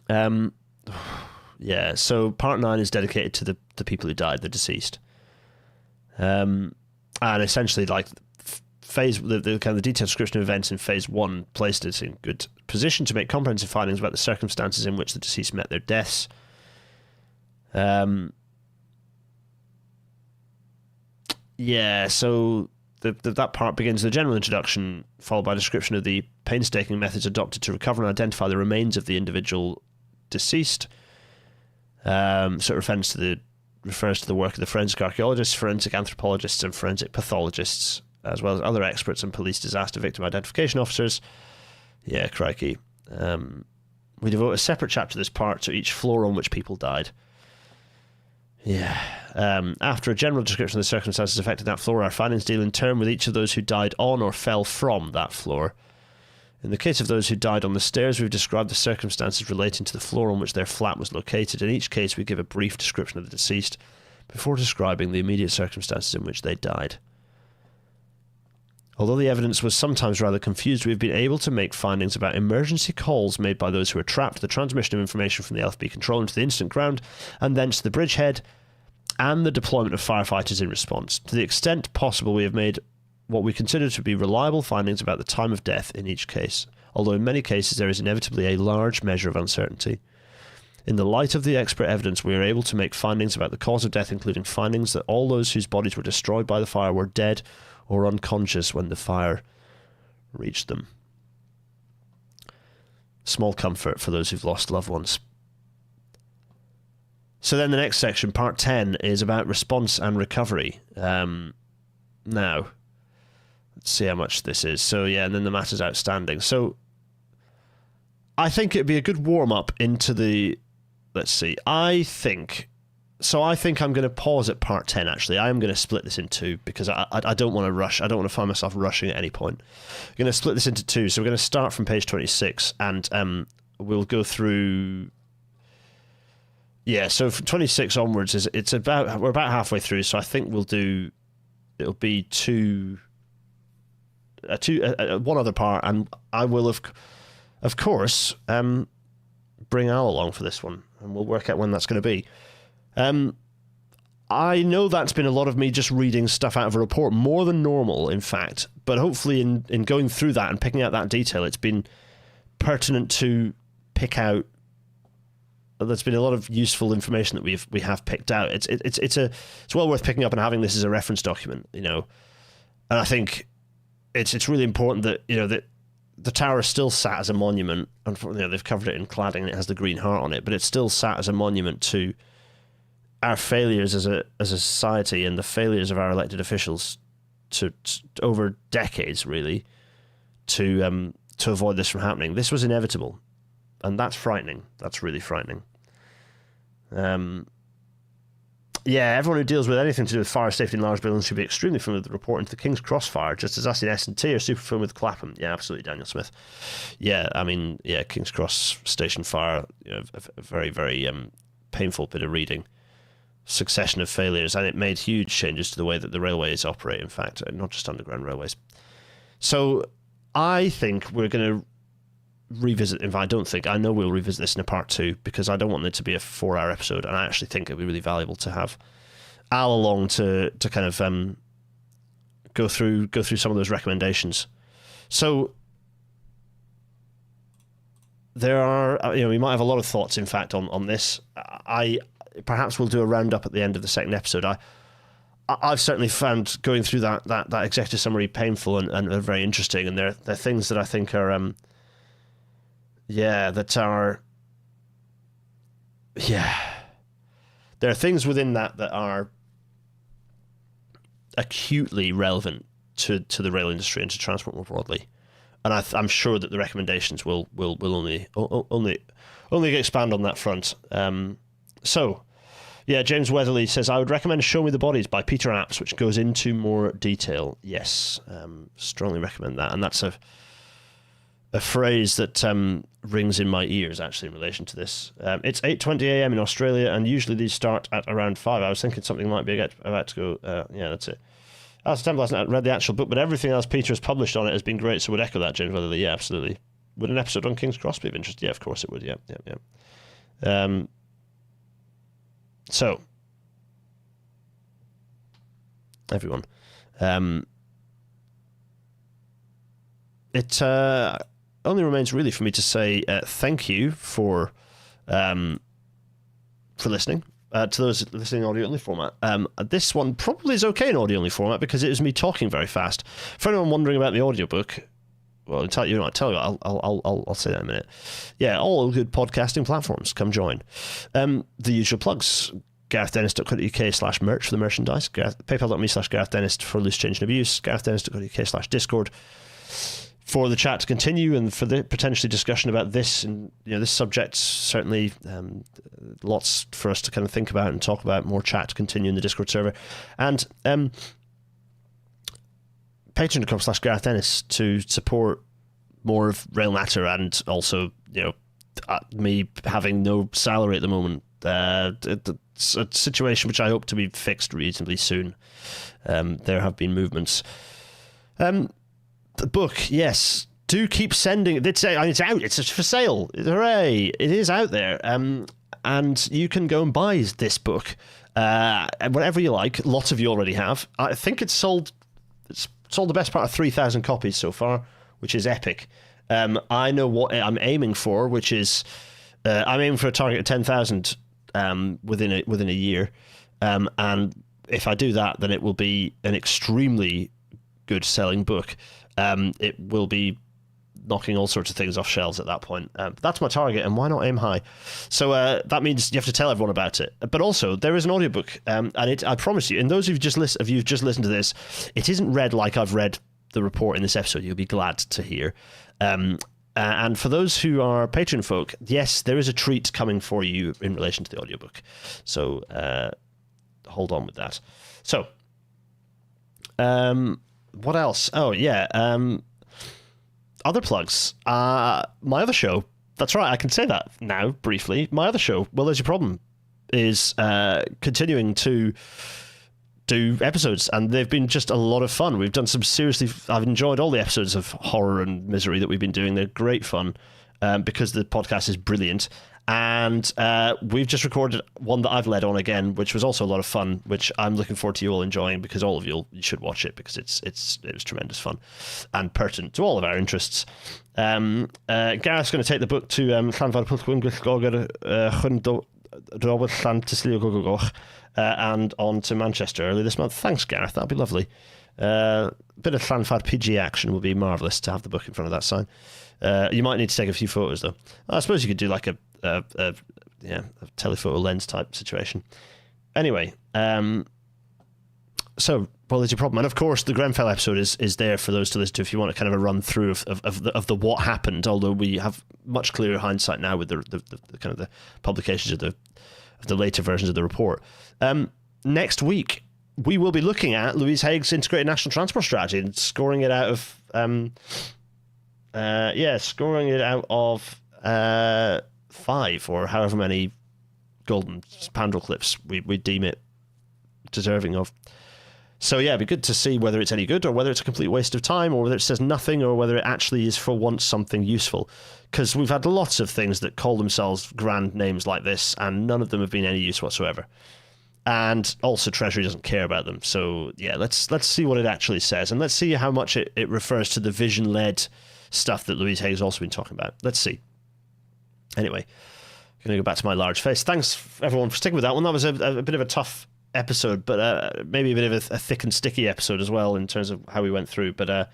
S1: Yeah, so part 9 is dedicated to the people who died, the deceased. And essentially, like, the kind of detailed description of events in phase 1 placed it in good position to make comprehensive findings about the circumstances in which the deceased met their deaths. Yeah, so that part begins the general introduction, followed by a description of the painstaking methods adopted to recover and identify the remains of the individual deceased. So it refers to the work of the forensic archaeologists, forensic anthropologists, and forensic pathologists, as well as other experts and police disaster victim identification officers. Yeah, crikey. We devote a separate chapter to this part to each floor on which people died. Yeah. After a general description of the circumstances affecting that floor, our findings deal in turn with each of those who died on or fell from that floor. In the case of those who died on the stairs, we've described the circumstances relating to the floor on which their flat was located. In each case, we give a brief description of the deceased before describing the immediate circumstances in which they died. Although the evidence was sometimes rather confused, we've been able to make findings about emergency calls made by those who were trapped, the transmission of information from the LFB control into the incident ground, and thence to the bridgehead, and the deployment of firefighters in response. To the extent possible, we have made what we consider to be reliable findings about the time of death in each case, although in many cases there is inevitably a large measure of uncertainty. In the light of the expert evidence, we are able to make findings about the cause of death, including findings that all those whose bodies were destroyed by the fire were dead or unconscious when the fire reached them. Small comfort for those who've lost loved ones. So then the next section, part 10, is about response and recovery. Now, let's see how much this is. So yeah, and then the matters outstanding. So I think it'd be a good warm-up into the... Let's see. I think I'm going to pause at part 10, actually. I am going to split this in two because I don't want to rush. I don't want to find myself rushing at any point. I'm going to split this into two. So we're going to start from page 26 and we'll go through... Yeah, so from 26 onwards, we're about halfway through, so I think it'll be one other part, and I will, of course, bring Al along for this one, and we'll work out when that's going to be. I know that's been a lot of me just reading stuff out of a report, more than normal, in fact, but hopefully in going through that and picking out that detail, it's been pertinent to pick out. There's been a lot of useful information that we have picked out. It's well worth picking up and having this as a reference document, and I think it's really important that that the tower still sat as a monument. Unfortunately, they've covered it in cladding and it has the green heart on it, but it still sat as a monument to our failures as a society and the failures of our elected officials to over decades, really, to avoid this from happening. This was inevitable, and that's frightening. That's really frightening. Everyone who deals with anything to do with fire safety in large buildings should be extremely familiar with the report into the King's Cross fire, just as us in S&T are super familiar with Clapham. Yeah, absolutely, Daniel Smith. Yeah, I mean, King's Cross station fire, a very, very painful bit of reading. Succession of failures, and it made huge changes to the way that the railways operate, in fact, not just underground railways. So I think we're going to revisit, in fact, I know we'll revisit this in a part 2, because I don't want it to be a 4-hour episode, and I actually think it'd be really valuable to have Al along to kind of go through some of those recommendations. So there are, we might have a lot of thoughts, in fact, on this. Perhaps we'll do a roundup at the end of the second episode. I've certainly found going through that executive summary painful and very interesting, and they're things that I think are there are things within that are acutely relevant to the rail industry and to transport more broadly, and I'm sure that the recommendations will only expand on that front. James Weatherly says, I would recommend Show Me the Bodies by Peter Apps, which goes into more detail. Yes, strongly recommend that. And that's a phrase that rings in my ears, actually, in relation to this. It's 8:20 a.m. in Australia, and usually these start at around 5. I was thinking something might be about to go. That's it. Alice Temple hasn't read the actual book, but everything else Peter has published on it has been great, so would echo that, James Weatherly. Yeah, absolutely. Would an episode on King's Cross be of interest? Yeah, of course it would. Yeah. So, everyone, it only remains really for me to say thank you for listening. To those listening in audio-only format, this one probably is okay in audio-only format because it is me talking very fast. For anyone wondering about the audiobook, well, I'll tell you, I'll say that in a minute. Yeah, all good podcasting platforms, come join. The usual plugs: GarethDennis.co.uk/merch for the merchandise, PayPal.me/GarethDennis for loose change and abuse, GarethDennis.co.uk/Discord for the chat to continue and for the potentially discussion about this and this subject. Certainly, lots for us to kind of think about and talk about. More chat to continue in the Discord server, and Patreon.com/GarethDennis to support more of Rail Natter, and also me having no salary at the moment. It's a situation which I hope to be fixed reasonably soon. There have been movements. The book, yes, do keep sending. It's out. It's for sale. Hooray! It is out there. And you can go and buy this book whenever you like. Lots of you already have. I think it's sold. It's sold the best part of 3,000 copies so far, which is epic. I know what I'm aiming for, which is I'm aiming for a target of 10,000 within a year, and if I do that, then it will be an extremely good selling book. It will be knocking all sorts of things off shelves at that point. That's my target, and why not aim high? So that means you have to tell everyone about it. But also, there is an audiobook, and I promise you, and those of you've just listened to this, it isn't read like I've read the report in this episode. You'll be glad to hear. And for those who are Patreon folk, yes, there is a treat coming for you in relation to the audiobook. So hold on with that. So, what else? Oh, yeah. Other plugs. My other show, that's right, I can say that now, briefly. My other show, Well, There's Your Problem, is continuing to do episodes, and they've been just a lot of fun. We've done some I've enjoyed all the episodes of horror and misery that we've been doing. They're great fun because the podcast is brilliant. And we've just recorded one that I've led on again, which was also a lot of fun, which I'm looking forward to you all enjoying, because all of you should watch it, because it was tremendous fun and pertinent to all of our interests. Gareth's going to take the book to and on to Manchester early this month. Thanks, Gareth. That'd be lovely. Bit of Llanfad PG action would be marvellous to have the book in front of that sign. You might need to take a few photos though. I suppose you could do like a telephoto lens type situation. Anyway, so well, there's your problem, and of course the Grenfell episode is there for those to listen to if you want a kind of a run through of the what happened. Although we have much clearer hindsight now with the kind of the publications of the later versions of the report. Next week we will be looking at Louise Haig's integrated national transport strategy and scoring it out of 5 or however many golden Pandrel clips we deem it deserving of. So yeah, it'd be good to see whether it's any good or whether it's a complete waste of time or whether it says nothing or whether it actually is for once something useful. Because we've had lots of things that call themselves grand names like this and none of them have been any use whatsoever. And also Treasury doesn't care about them. So yeah, let's see what it actually says and let's see how much it refers to the vision-led stuff that Louise Haig's also been talking about. Let's see. Anyway, I'm going to go back to my large face. Thanks everyone for sticking with that one. That was a bit of a tough episode, but maybe a bit of a thick and sticky episode as well in terms of how we went through. But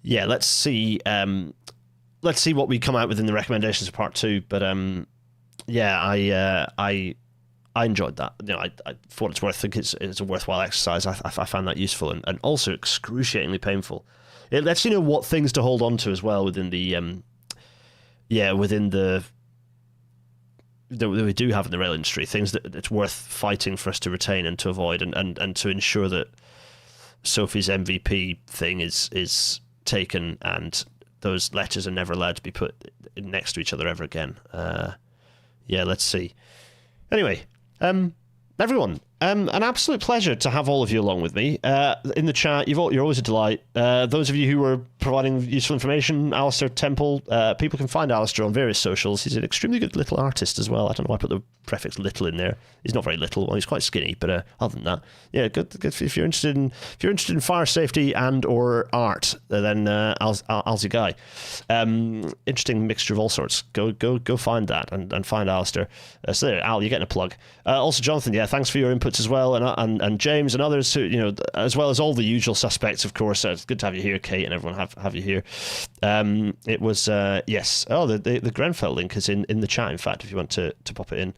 S1: yeah, let's see what we come out with in the recommendations of part 2. But yeah, I enjoyed that. You know, I for what it's worth, I think it's a worthwhile exercise. I found that useful and also excruciatingly painful. It lets you know what things to hold on to as well within the that we do have in the rail industry, things that it's worth fighting for us to retain and to avoid and to ensure that Sophie's MVP thing is taken and those letters are never allowed to be put next to each other ever again. Yeah, let's see. Anyway, everyone, an absolute pleasure to have all of you along with me. In the chat, you're always a delight. Those of you who were providing useful information, Alistair Temple, people can find Alistair on various socials. He's an extremely good little artist as well. I don't know why I put the prefix little in there. He's not very little. Well, he's quite skinny, but other than that, yeah, good. If you're interested in fire safety and or art, then Al's your guy. Interesting mixture of all sorts. Go find that and find Alistair. So there, Al, you're getting a plug. Also, Jonathan, yeah, thanks for your inputs as well, and James and others who, you know, as well as all the usual suspects, of course. It's good to have you here, Kate, and everyone have you here. It was yes. Oh, the Grenfell link is in the chat. In fact, if you want to pop it in.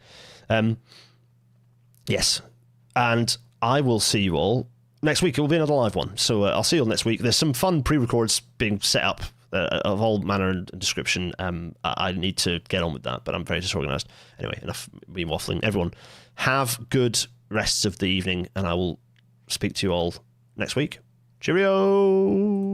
S1: Yes, and I will see you all next week. It will be another live one, so I'll see you all next week. There's some fun pre-records being set up of all manner and description. I need to get on with that, but I'm very disorganized. Anyway, enough me waffling. Everyone, have good rests of the evening, and I will speak to you all next week. Cheerio!